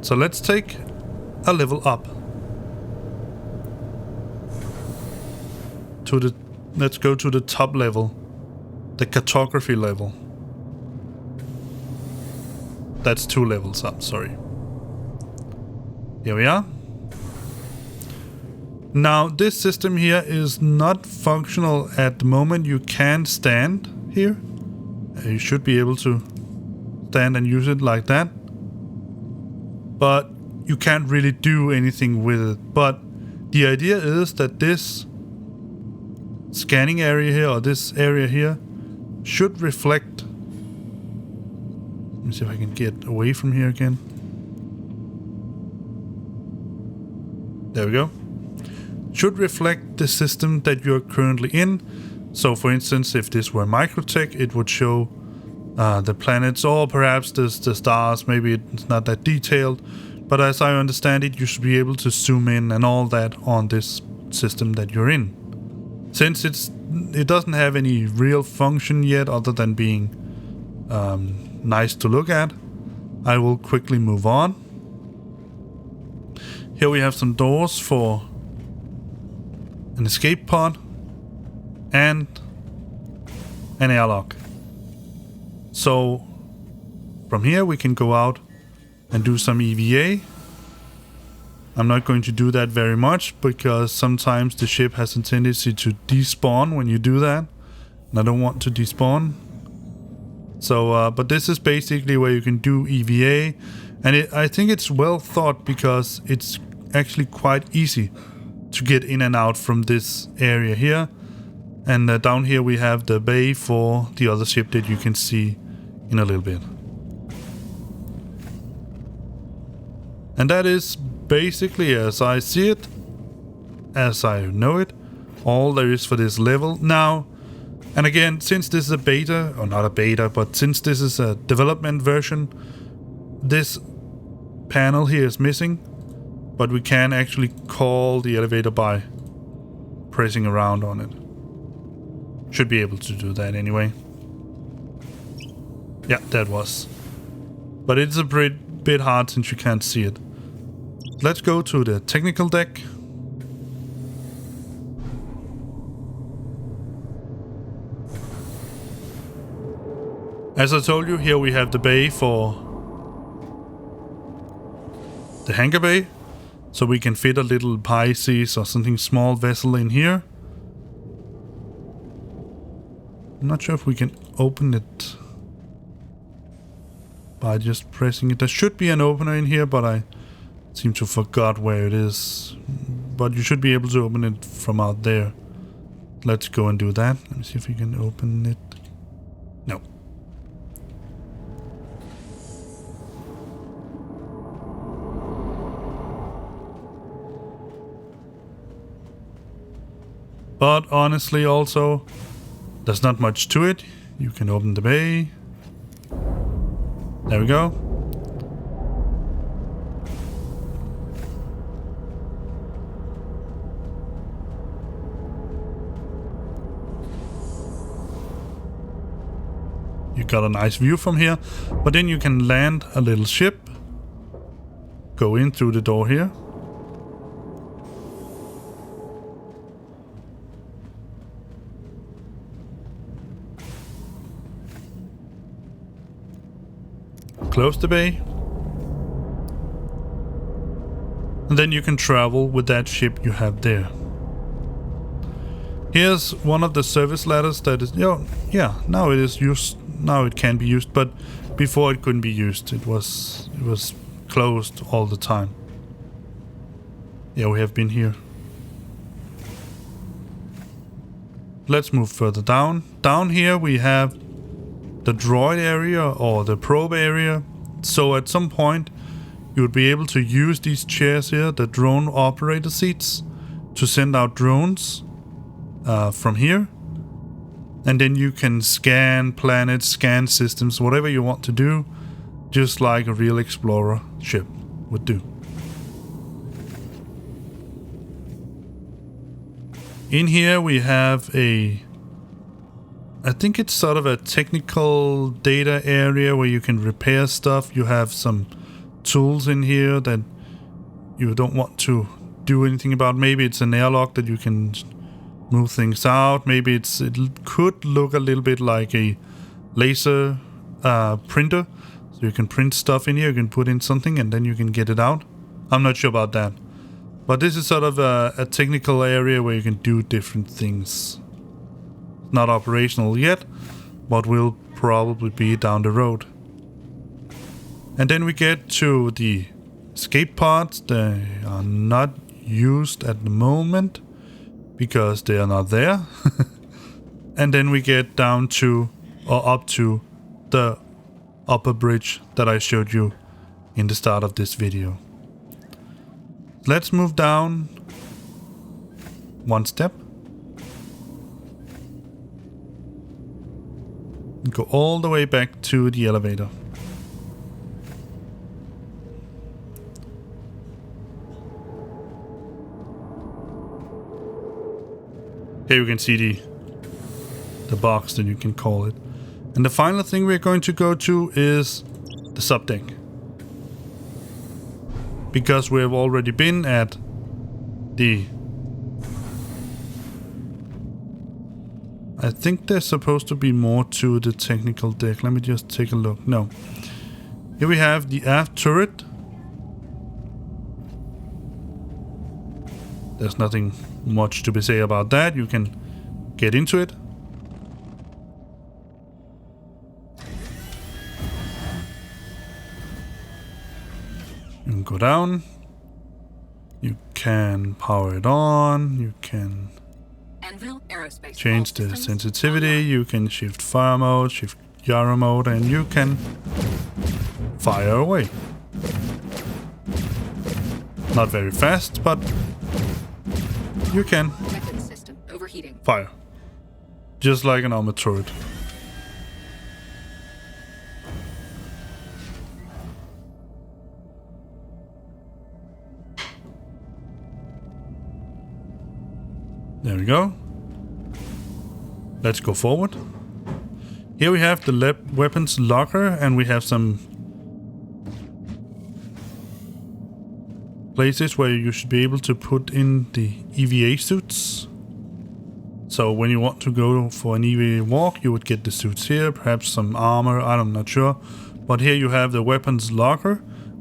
So let's take a level up. Let's go to the top level. The cartography level. That's 2 levels up, sorry. Here we are. Now, this system here is not functional at the moment. You can stand here. You should be able to stand and use it like that. But you can't really do anything with it. But the idea is that this scanning area here, or this area here, should reflect. Let me see if I can get away from here again. There we go. Should reflect the system that you're currently in. So for instance, if this were microtech, it would show the planets, or perhaps the stars. Maybe it's not that detailed, but as I understand it, you should be able to zoom in and all that on this system that you're in. Since it doesn't have any real function yet other than being nice to look at, I will quickly move on. Here we have some doors for an escape pod and an airlock. So from here we can go out and do some EVA. I'm not going to do that very much because sometimes the ship has a tendency to despawn when you do that, and I don't want to despawn. So but this is basically where you can do EVA, and I think it's well thought because it's actually quite easy to get in and out from this area here. And down here we have the bay for the other ship that you can see in a little bit. And that is basically, as I see it, as I know it, all there is for this level. Now, and again, since this is a beta, or not a beta, but since this is a development version, this panel here is missing, but we can actually call the elevator by pressing around on it. Should be able to do that anyway. Yeah, that was. But it's a bit hard since you can't see it. Let's go to the technical deck. As I told you, here we have the bay for the hangar bay. So we can fit a little Pisces or something small vessel in here. I'm not sure if we can open it by just pressing it. There should be an opener in here, but I seem to forgot where it is. But you should be able to open it from out there. Let's go and do that. Let me see if we can open it. No. But honestly also, there's not much to it. You can open the bay. There we go. You got a nice view from here, but then you can land a little ship, go in through the door here. Close the bay. And then you can travel with that ship you have there. Here's one of the service ladders that is, yeah, now it is used. Now it can be used, but before it couldn't be used. It was closed all the time. Yeah, we have been here. Let's move further down. Down here we have the droid area or the probe area. So at some point you would be able to use these chairs here, the drone operator seats, to send out drones from here. And then you can scan planets, scan systems, whatever you want to do, just like a real explorer ship would do. In here we have I think it's sort of a technical data area where you can repair stuff. You have some tools in here that you don't want to do anything about. Maybe it's an airlock that you can move things out. Maybe it could look a little bit like a laser printer. So you can print stuff in here, you can put in something and then you can get it out. I'm not sure about that. But this is sort of a technical area where you can do different things. Not operational yet, but will probably be down the road. And then we get to the escape pods. They are not used at the moment because they are not there. And then we get down to, or up to, the upper bridge that I showed you in the start of this video. Let's move down one step. And go all the way back to the elevator. Here you can see the box that you can call it. And the final thing we're going to go to is the subdeck. Because we have already been at the... I think there's supposed to be more to the technical deck. Let me just take a look. No. Here we have the aft turret. There's nothing much to be said about that. You can get into it. You can go down. You can power it on. You can Anvil Aerospace change the sensitivity. You can shift fire mode, shift gyro mode, and you can fire away. Not very fast, but you can Weapon system overheating. fire. Just like an armored turret. There we go. Let's go forward. Here we have the weapons locker, and we have some places where you should be able to put in the EVA suits. So when you want to go for an EVA walk, you would get the suits here, perhaps some armor, I'm not sure. But here you have the weapons locker,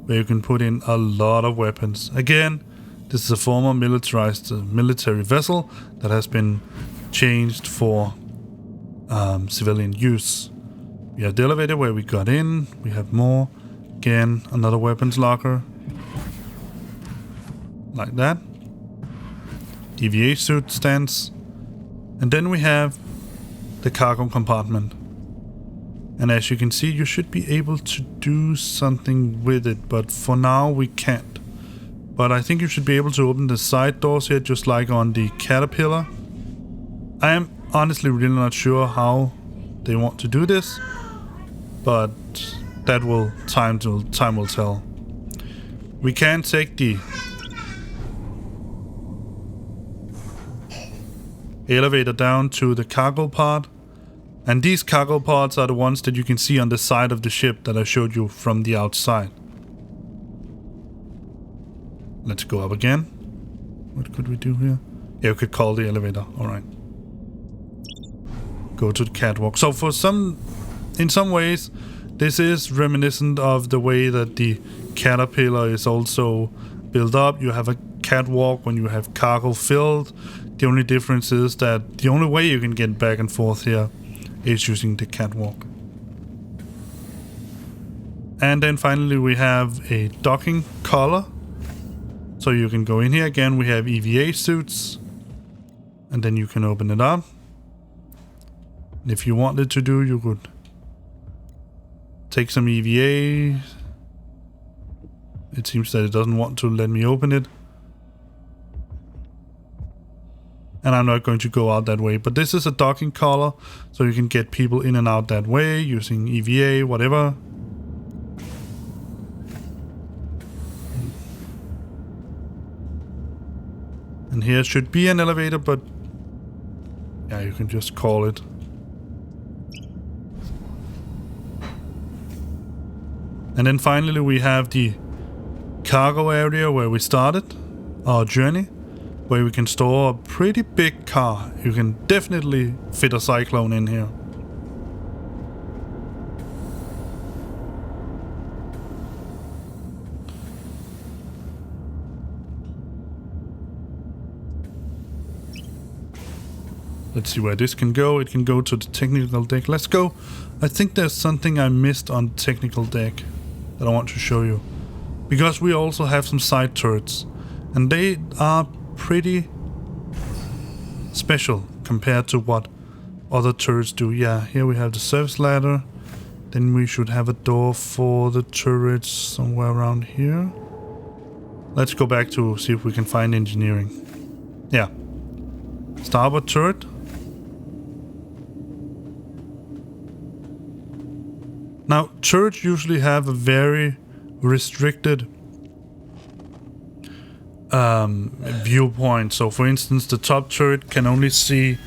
where you can put in a lot of weapons. Again, this is a former militarized military vessel that has been changed for civilian use. We have the elevator where we got in. We have more. Again, another weapons locker. Like that. EVA suit stands. And then we have the cargo compartment. And as you can see, you should be able to do something with it. But for now, we can't. But I think you should be able to open the side doors here, just like on the Caterpillar. I am honestly really not sure how they want to do this, but that will time will tell. We can take the elevator down to the cargo pod, and these cargo pods are the ones that you can see on the side of the ship that I showed you from the outside. Let's go up again. What could we do here? Yeah, we could call the elevator. Alright. Go to the catwalk. So in some ways, this is reminiscent of the way that the Caterpillar is also built up. You have a catwalk when you have cargo filled. The only difference is that the only way you can get back and forth here is using the catwalk. And then finally we have a docking collar. So you can go in here again, we have EVA suits, and then you can open it up. And if you wanted to do, you could take some EVA. It seems that it doesn't want to let me open it. And I'm not going to go out that way, but this is a docking collar, so you can get people in and out that way using EVA, whatever. And here should be an elevator, but Yeah, you can just call it. And then finally we have the cargo area where we started our journey, where we can store a pretty big car. You can definitely fit a Cyclone in here. Let's see where this can go. It can go to the technical deck. Let's go. I think there's something I missed on the technical deck that I want to show you. Because we also have some side turrets. And they are pretty special compared to what other turrets do. Yeah, here we have the service ladder. Then we should have a door for the turrets somewhere around here. Let's go back to see if we can find engineering. Yeah. Starboard turret. Now, turrets usually have a very restricted viewpoint. So, for instance, the top turret can only see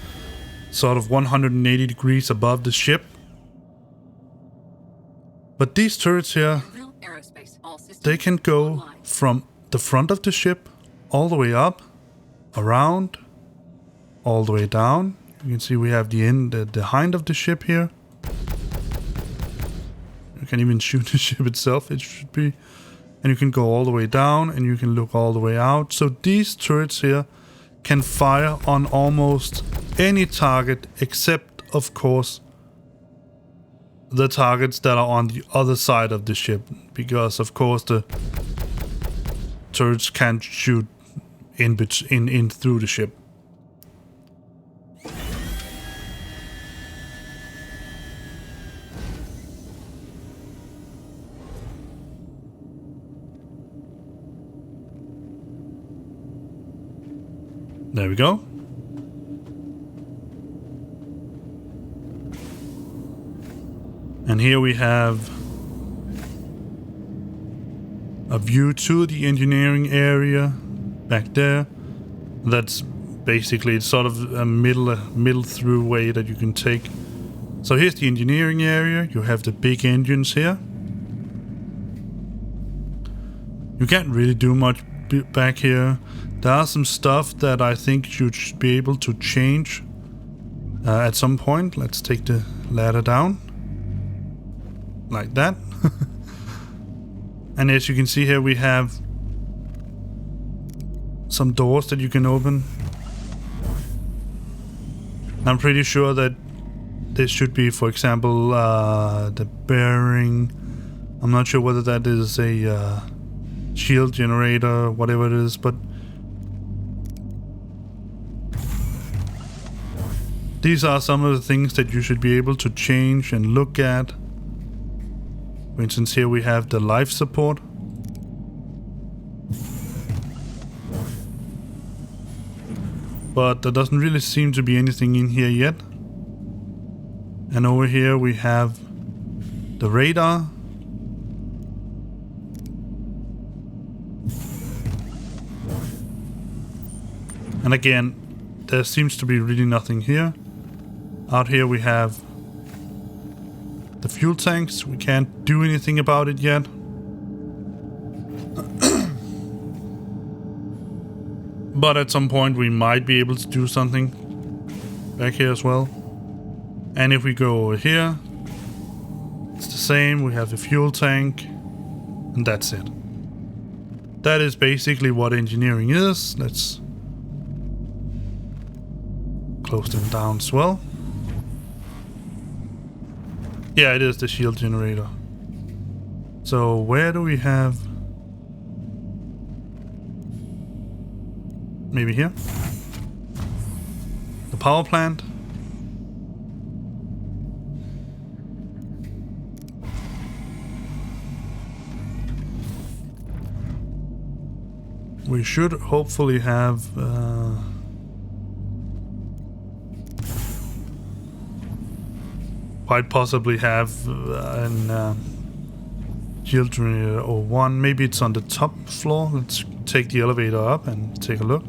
sort of 180 degrees above the ship. But these turrets here, Anvil Aerospace. All systems they can go online. from the front of the ship all the way up, around, all the way down. You can see we have the hind of the ship here. You can even shoot the ship itself, it should be. And you can go all the way down and you can look all the way out. So these turrets here can fire on almost any target except, of course, the targets that are on the other side of the ship. Because, of course, the turrets can't shoot in through the ship. There we go. And here we have a view to the engineering area back there. That's basically sort of a middle through way that you can take. So here's the engineering area. You have the big engines here. You can't really do much back here. There are some stuff that I think you should be able to change at some point. Let's take the ladder down. Like that. And as you can see here, we have some doors that you can open. I'm pretty sure that this should be, for example, the bearing. I'm not sure whether that is a shield generator, whatever it is, but these are some of the things that you should be able to change and look at. For instance, here we have the life support. But there doesn't really seem to be anything in here yet. And over here we have the radar. And again, there seems to be really nothing here. Out here we have the fuel tanks. We can't do anything about it yet. But at some point we might be able to do something back here as well. And if we go over here, it's the same. We have the fuel tank and that's it. That is basically what engineering is. Let's close them down as well. Yeah, it is the shield generator. So where do we have... Maybe here? The power plant. We should hopefully have... quite possibly have an shield generator or one. Maybe it's on the top floor. Let's take the elevator up and take a look.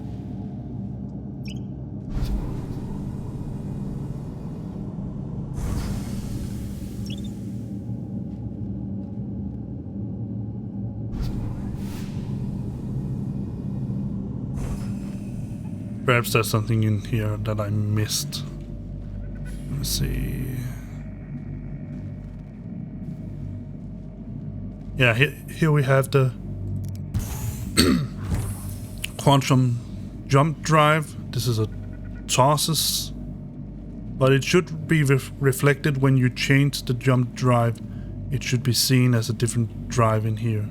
Perhaps there's something in here that I missed. Let's see. Yeah, here we have the quantum jump drive. This is a Tarsus, but it should be reflected when you change the jump drive. It should be seen as a different drive in here.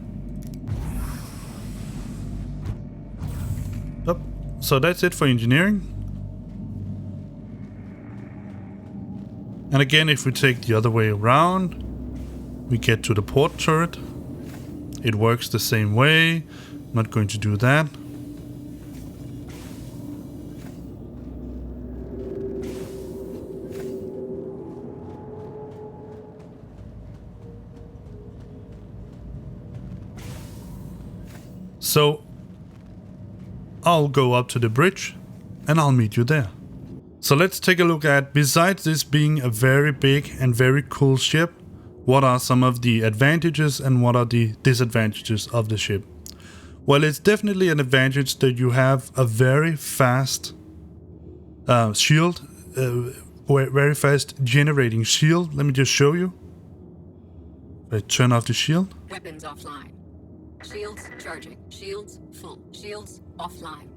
Yep. So that's it for engineering. And again, if we take the other way around, we get to the port turret. It works the same way. I'm not going to do that. So I'll go up to the bridge and I'll meet you there. So let's take a look at, besides this being a very big and very cool ship, what are some of the advantages and what are the disadvantages of the ship? Well, it's definitely an advantage that you have a very fast shield, very fast generating shield. Let me just show you. I turn off the shield. Weapons offline. Shields charging. Shields full. Shields offline.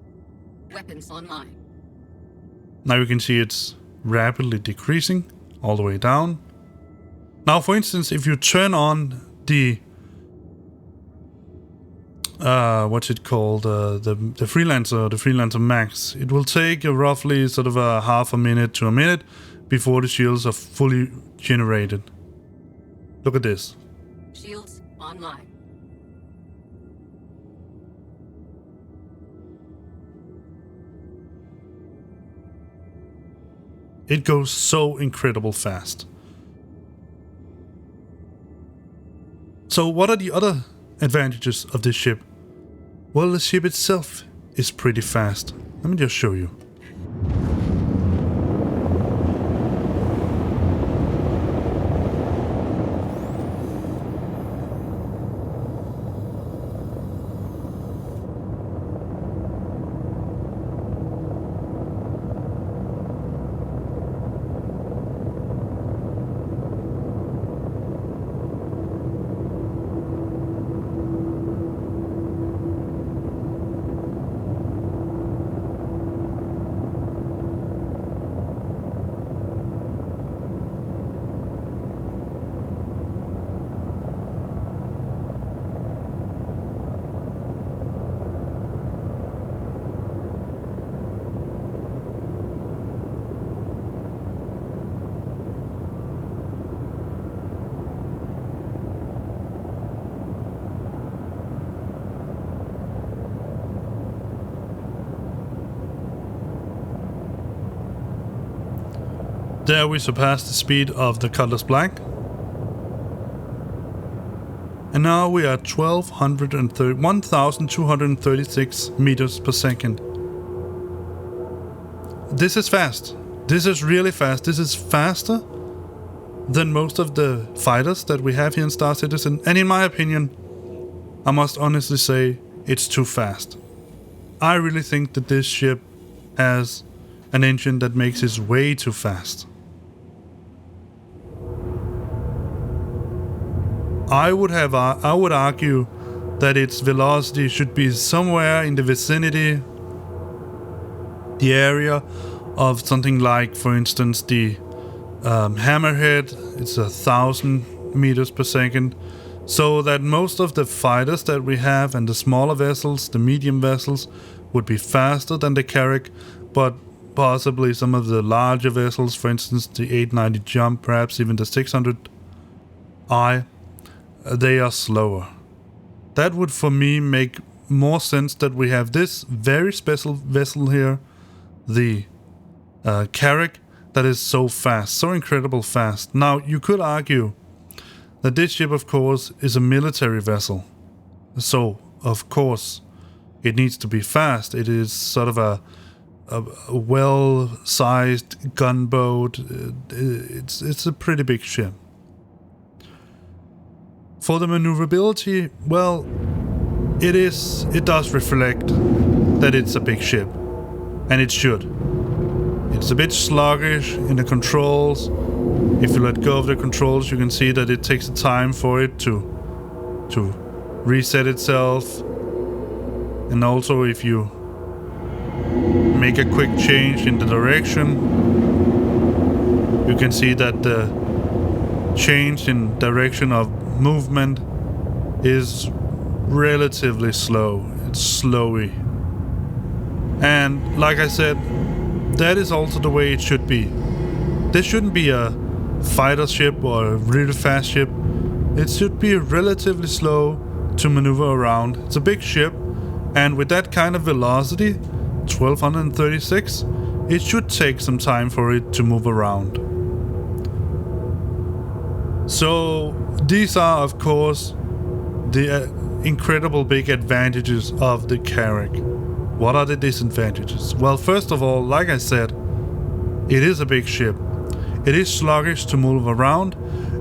Weapons online. Now you can see it's rapidly decreasing all the way down. Now, for instance, if you turn on the what's it called, the Freelancer, the Freelancer Max, it will take roughly sort of a half a minute to a minute before the shields are fully generated. Look at this. Shields online. It goes so incredible fast. So what are the other advantages of this ship? Well, the ship itself is pretty fast. Let me just show you. There we surpassed the speed of the Cutlass Black. And now we are 1,236 meters per second. This is fast. This is really fast. This is faster than most of the fighters that we have here in Star Citizen. And in my opinion, I must honestly say it's too fast. I really think that this ship has an engine that makes it way too fast. I would argue that its velocity should be somewhere in the vicinity, the area of something like, for instance, the Hammerhead. It's 1,000 meters per second. So that most of the fighters that we have and the smaller vessels, the medium vessels, would be faster than the Carrack, but possibly some of the larger vessels, for instance the 890 Jump, perhaps even the 600I, they are slower. That would for me make more sense that we have this very special vessel here, the Carrack, that is so fast, so incredible fast. Now you could argue that this ship of course is a military vessel, so of course it needs to be fast. It is sort of a well-sized gunboat. It's a pretty big ship. For the maneuverability, well, it does reflect that it's a big ship. and it should. It's a bit sluggish in the controls. If you let go of the controls, you can see that it takes time for it to reset itself. And also if you make a quick change in the direction, you can see that the change in direction of movement is relatively slow. It's slowy. And like I said, that is also the way it should be. This shouldn't be a fighter ship or a really fast ship. It should be relatively slow to maneuver around. It's a big ship, and with that kind of velocity, 1236, it should take some time for it to move around. So these are, of course, the incredible big advantages of the Carrack. What are the disadvantages? Well, first of all, like I said, it is a big ship. It is sluggish to move around,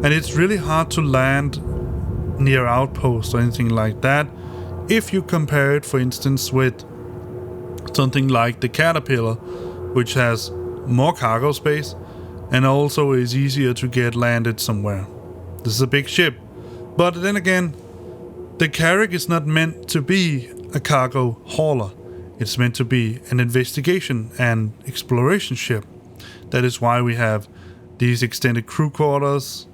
and it's really hard to land near outposts or anything like that. If you compare it, for instance, with something like the Caterpillar, which has more cargo space and also is easier to get landed somewhere. This is a big ship. But then again, the Carrack is not meant to be a cargo hauler. It's meant to be an investigation and exploration ship. That is why we have these extended crew quarters,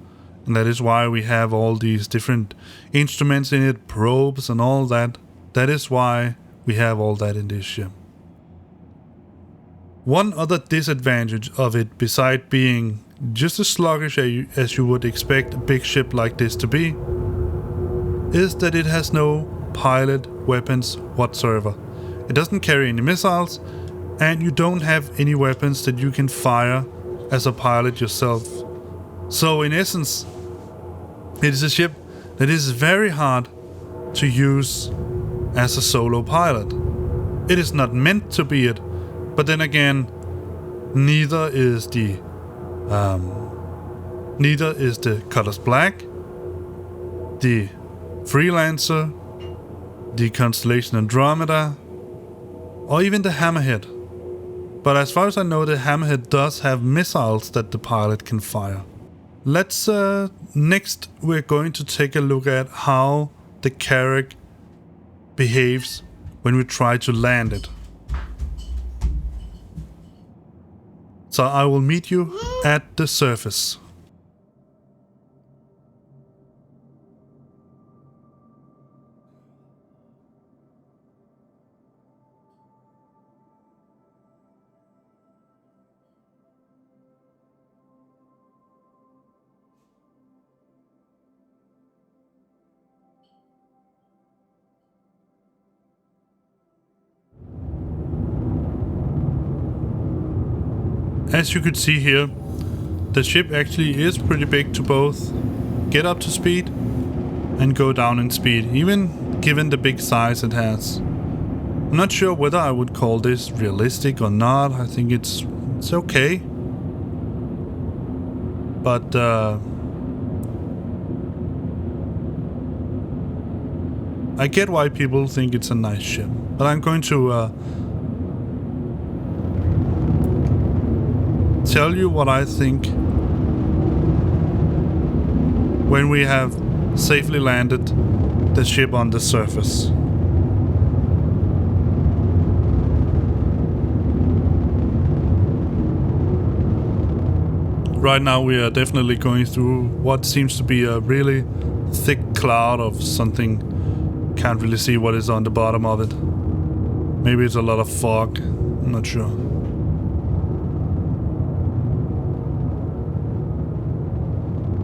and that is why we have all these different instruments in it, probes and all that. That is why we have all that in this ship. One other disadvantage of it, besides being just as sluggish as you would expect a big ship like this to be, is that it has no pilot weapons whatsoever. It doesn't carry any missiles, and you don't have any weapons that you can fire as a pilot yourself. So in essence, it is a ship that is very hard to use as a solo pilot. It is not meant to be it, but then again, neither is the Cutlass Black, the Freelancer, the Constellation Andromeda, or even the Hammerhead. But as far as I know, the Hammerhead does have missiles that the pilot can fire. Let's next we're going to take a look at how the Carrack behaves when we try to land it. So I will meet you at the surface. As you could see here, the ship actually is pretty big to both get up to speed and go down in speed, even given the big size it has. I'm not sure whether I would call this realistic or not. I think it's okay. But I get why people think it's a nice ship. But I'm going to tell you what I think when we have safely landed the ship on the surface. Right now we are definitely going through what seems to be a really thick cloud of something. Can't really see what is on the bottom of it. Maybe it's a lot of fog, I'm not sure.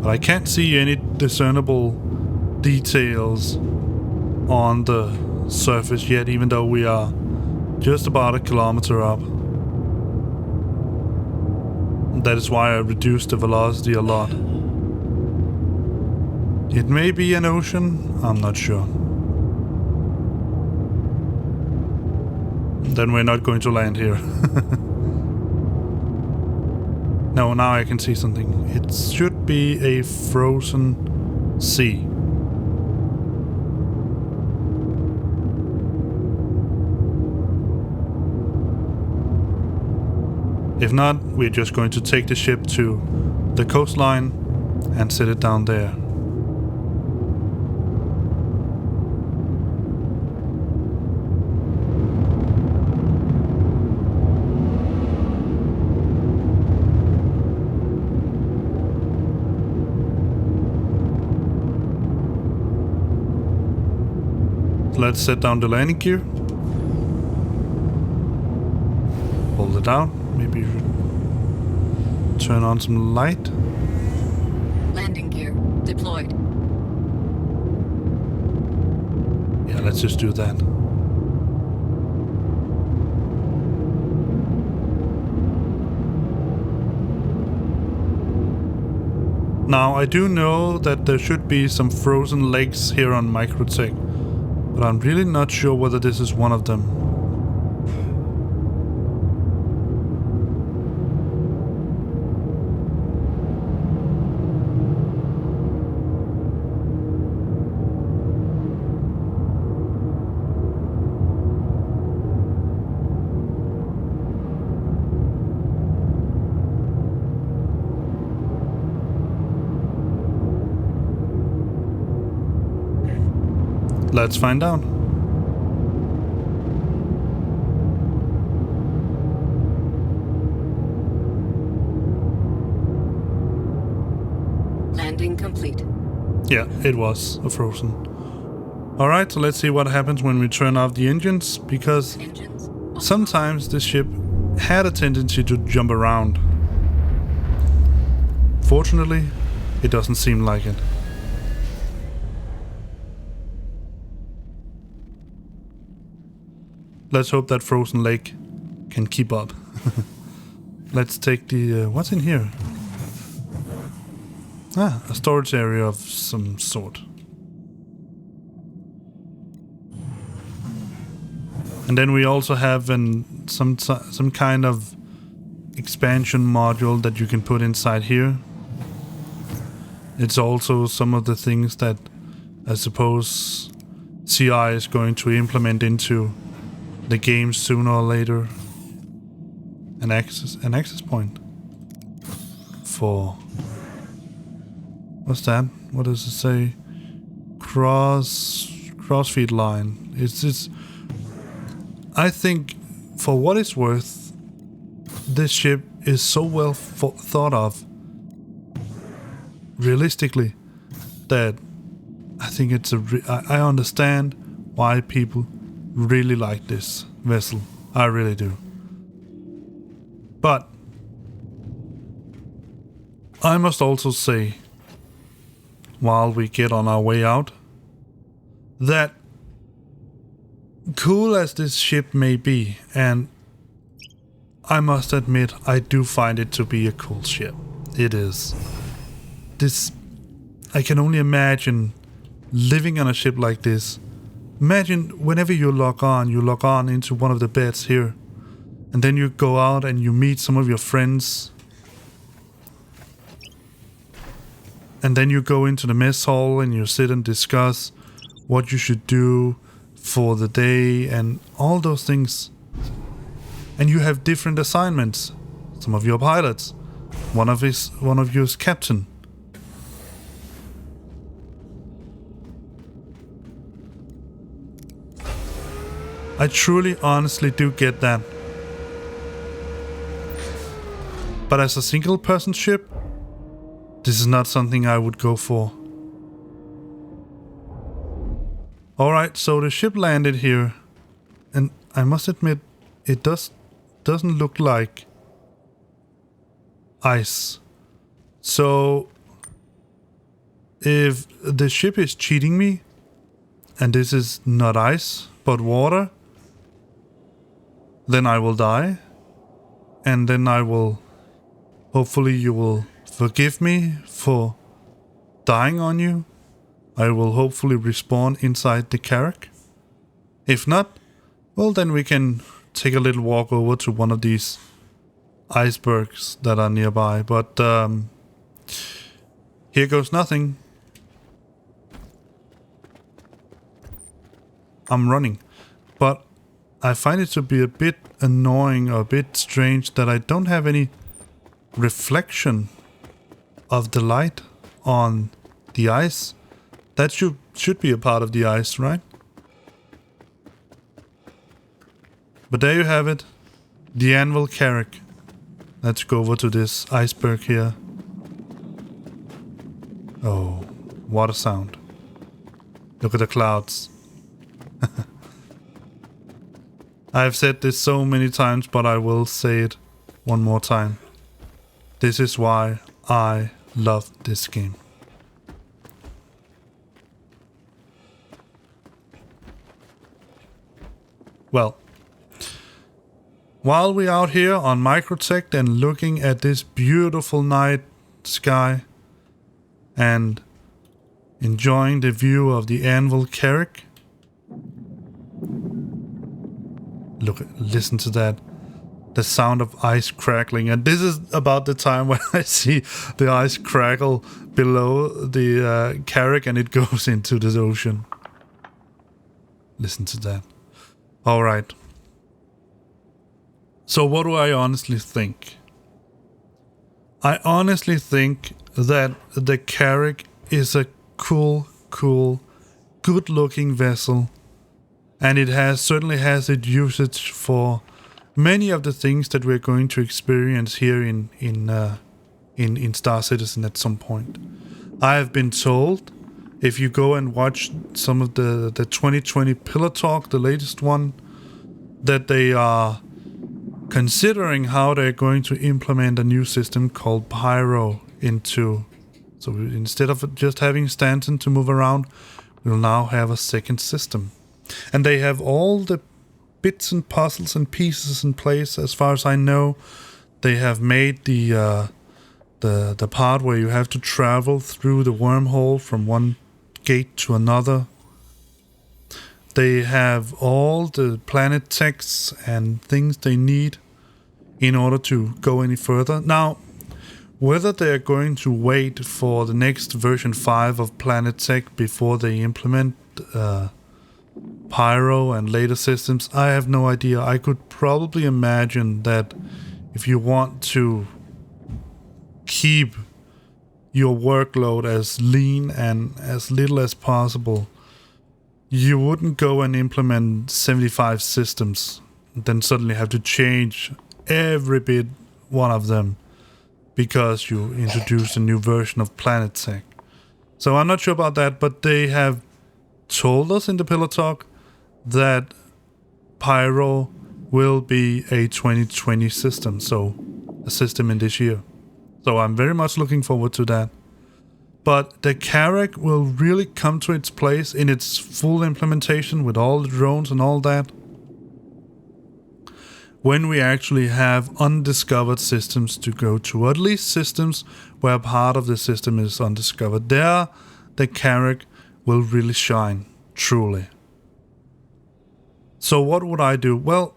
But I can't see any discernible details on the surface yet, even though we are just about 1 kilometer up. That is why I reduced the velocity a lot. It may be an ocean, I'm not sure. Then we're not going to land here. No, now I can see something. It should be a frozen sea. If not, we're just going to take the ship to the coastline and set it down there. Let's set down the landing gear. Hold it down. Maybe you should turn on some light. Landing gear deployed. Yeah, let's just do that. Now, I do know that there should be some frozen lakes here on Microtech, but I'm really not sure whether this is one of them. Let's find out. Landing complete. Yeah, it was a frozen. Alright, so let's see what happens when we turn off the engines, because Engines. sometimes this ship had a tendency to jump around. Fortunately, it doesn't seem like it. Let's hope that frozen lake can keep up. Let's take the... what's in here? Ah, a storage area of some sort. And then we also have some kind of expansion module that you can put inside here. It's also some of the things that I suppose CI is going to implement into the game sooner or later. An access point for... what's that? What does it say? Crossfeed line. It's I think, for what it's worth, this ship is so well thought of, realistically, that I think it's I understand why people really like this vessel. I really do. But I must also say, while we get on our way out, that cool as this ship may be, and I must admit, I do find it to be a cool ship. It is. I can only imagine living on a ship like this. Imagine whenever you log on into one of the beds here, and then you go out and you meet some of your friends, and then you go into the mess hall and you sit and discuss what you should do for the day and all those things. And you have different assignments. Some of you are pilots. One of you is captain. I truly, honestly do get that. But as a single person ship, this is not something I would go for. Alright, so the ship landed here, and I must admit, it doesn't look like ice. So, if the ship is cheating me, and this is not ice, but water, then I will die, and then hopefully you will forgive me for dying on you. I will hopefully respawn inside the Carrack. If not, well, then we can take a little walk over to one of these icebergs that are nearby. But here goes nothing. I'm running. But I find it to be a bit annoying or a bit strange that I don't have any reflection of the light on the ice. That should be a part of the ice, right? But there you have it. The Anvil Carrack. Let's go over to this iceberg here. Oh, what a sound. Look at the clouds. I've said this so many times, but I will say it one more time. This is why I love this game. Well, while we're out here on Microtech and looking at this beautiful night sky and enjoying the view of the Anvil Carrack, listen to that. The sound of ice crackling. And this is about the time when I see the ice crackle below the Carrack and it goes into the ocean. Listen to that. Alright. So what do I honestly think? I honestly think that the Carrack is a cool, good-looking vessel. And it certainly has its usage for many of the things that we're going to experience here in Star Citizen at some point. I have been told, if you go and watch some of the 2020 Pillar Talk, the latest one, that they are considering how they're going to implement a new system called Pyro into... So instead of just having Stanton to move around, we'll now have a second system. And they have all the bits and puzzles and pieces in place. As far as I know, they have made the part where you have to travel through the wormhole from one gate to another. They have all the planet texts and things they need in order to go any further. Now, whether they are going to wait for the next version 5 of Planet Tech before they implement Pyro and later systems, I have no idea. I could probably imagine that if you want to keep your workload as lean and as little as possible, you wouldn't go and implement 75 systems, then suddenly have to change every bit one of them because you introduced a new version of Planet Tech. So I'm not sure about that, but they have told us in the Pillar Talk that Pyro will be a 2020 system, so a system in this year. So I'm very much looking forward to that. But the Carrack will really come to its place in its full implementation with all the drones and all that when we actually have undiscovered systems to go to, or at least systems where part of the system is undiscovered. There, the Carrack will really shine, truly. So what would I do? Well,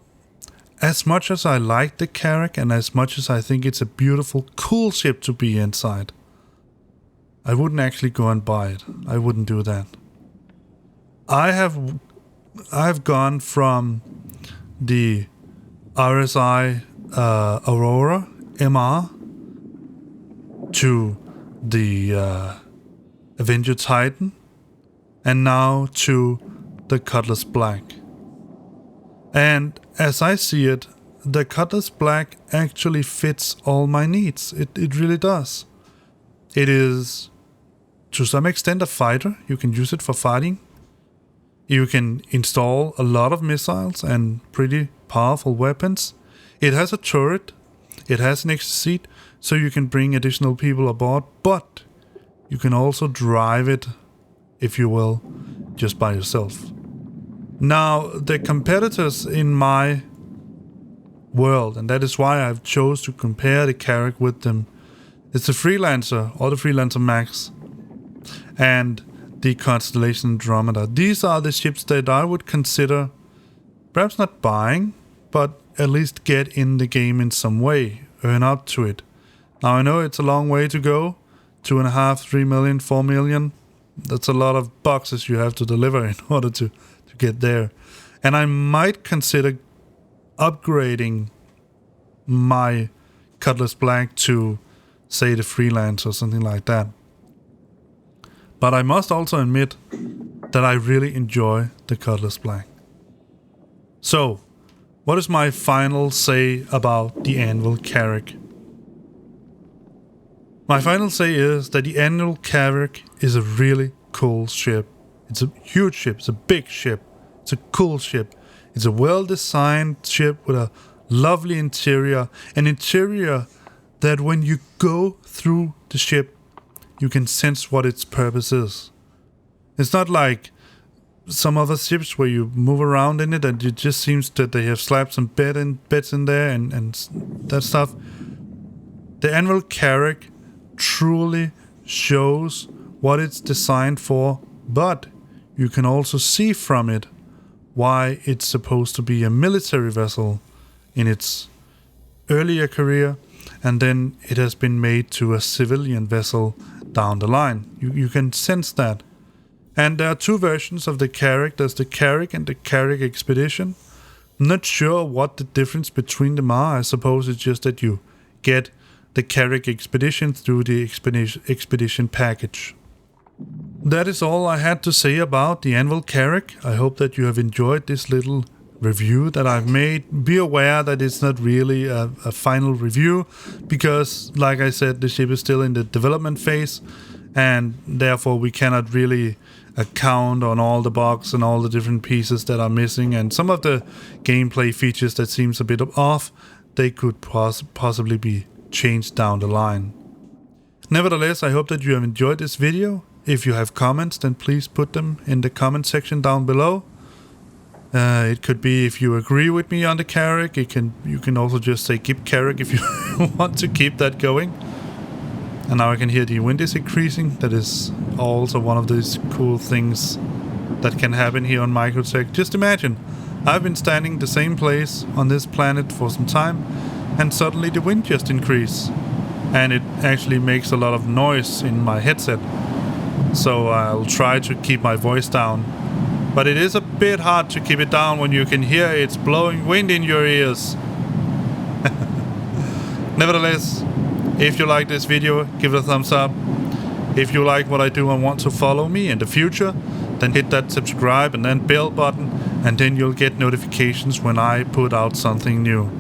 as much as I like the Carrack and as much as I think it's a beautiful, cool ship to be inside, I wouldn't actually go and buy it. I wouldn't do that. I've gone from the RSI Aurora MR to the Avenger Titan and now to the Cutlass Black. And as I see it, the Cutlass Black actually fits all my needs. It really does. It is to some extent a fighter. You can use it for fighting. You can install a lot of missiles and pretty powerful weapons. It has a turret. It has an extra seat, so you can bring additional people aboard. But you can also drive it, if you will, just by yourself. Now, the competitors in my world, and that is why I've chose to compare the Carrack with them, it's the Freelancer or the Freelancer Max and the Constellation Andromeda. These are the ships that I would consider perhaps not buying, but at least get in the game in some way, earn up to it. Now I know it's a long way to go, 2.5, 3 million, 4 million. That's a lot of boxes you have to deliver in order to get there. And I might consider upgrading my Cutlass Black to, say, the Freelancer or something like that. But I must also admit that I really enjoy the Cutlass Black. So, what is my final say about the Anvil Carrack? My final say is that the Anvil Carrack is a really cool ship. It's a huge ship, it's a big ship, it's a cool ship. It's a well-designed ship with a lovely interior. An interior that when you go through the ship, you can sense what its purpose is. It's not like some other ships where you move around in it and it just seems that they have slapped some beds in there and that stuff. The Anvil Carrack truly shows what it's designed for, but you can also see from it why it's supposed to be a military vessel in its earlier career, and then it has been made to a civilian vessel down the line. You can sense that. And there are two versions of the Carrack. There's the Carrack and the Carrack Expedition. I'm not sure what the difference between them are. I suppose it's just that you get the Carrack Expedition through the Expedition package. That is all I had to say about the Anvil Carrack. I hope that you have enjoyed this little review that I've made. Be aware that it's not really a final review because, like I said, the ship is still in the development phase and therefore we cannot really account on all the bugs and all the different pieces that are missing, and some of the gameplay features that seems a bit off, they could possibly be changed down the line. Nevertheless, I hope that you have enjoyed this video. If you have comments, then please put them in the comment section down below. It could be if you agree with me on the Carrack. You can also just say keep Carrack if you want to keep that going. And now I can hear the wind is increasing. That is also one of these cool things that can happen here on Microtech. Just imagine, I've been standing the same place on this planet for some time, and suddenly the wind just increased. And it actually makes a lot of noise in my headset. So I'll try to keep my voice down. But it is a bit hard to keep it down when you can hear it's blowing wind in your ears. Nevertheless, if you like this video, give it a thumbs up. If you like what I do and want to follow me in the future, then hit that subscribe and then bell button, and then you'll get notifications when I put out something new.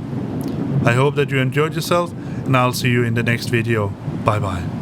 I hope that you enjoyed yourself, and I'll see you in the next video. Bye bye.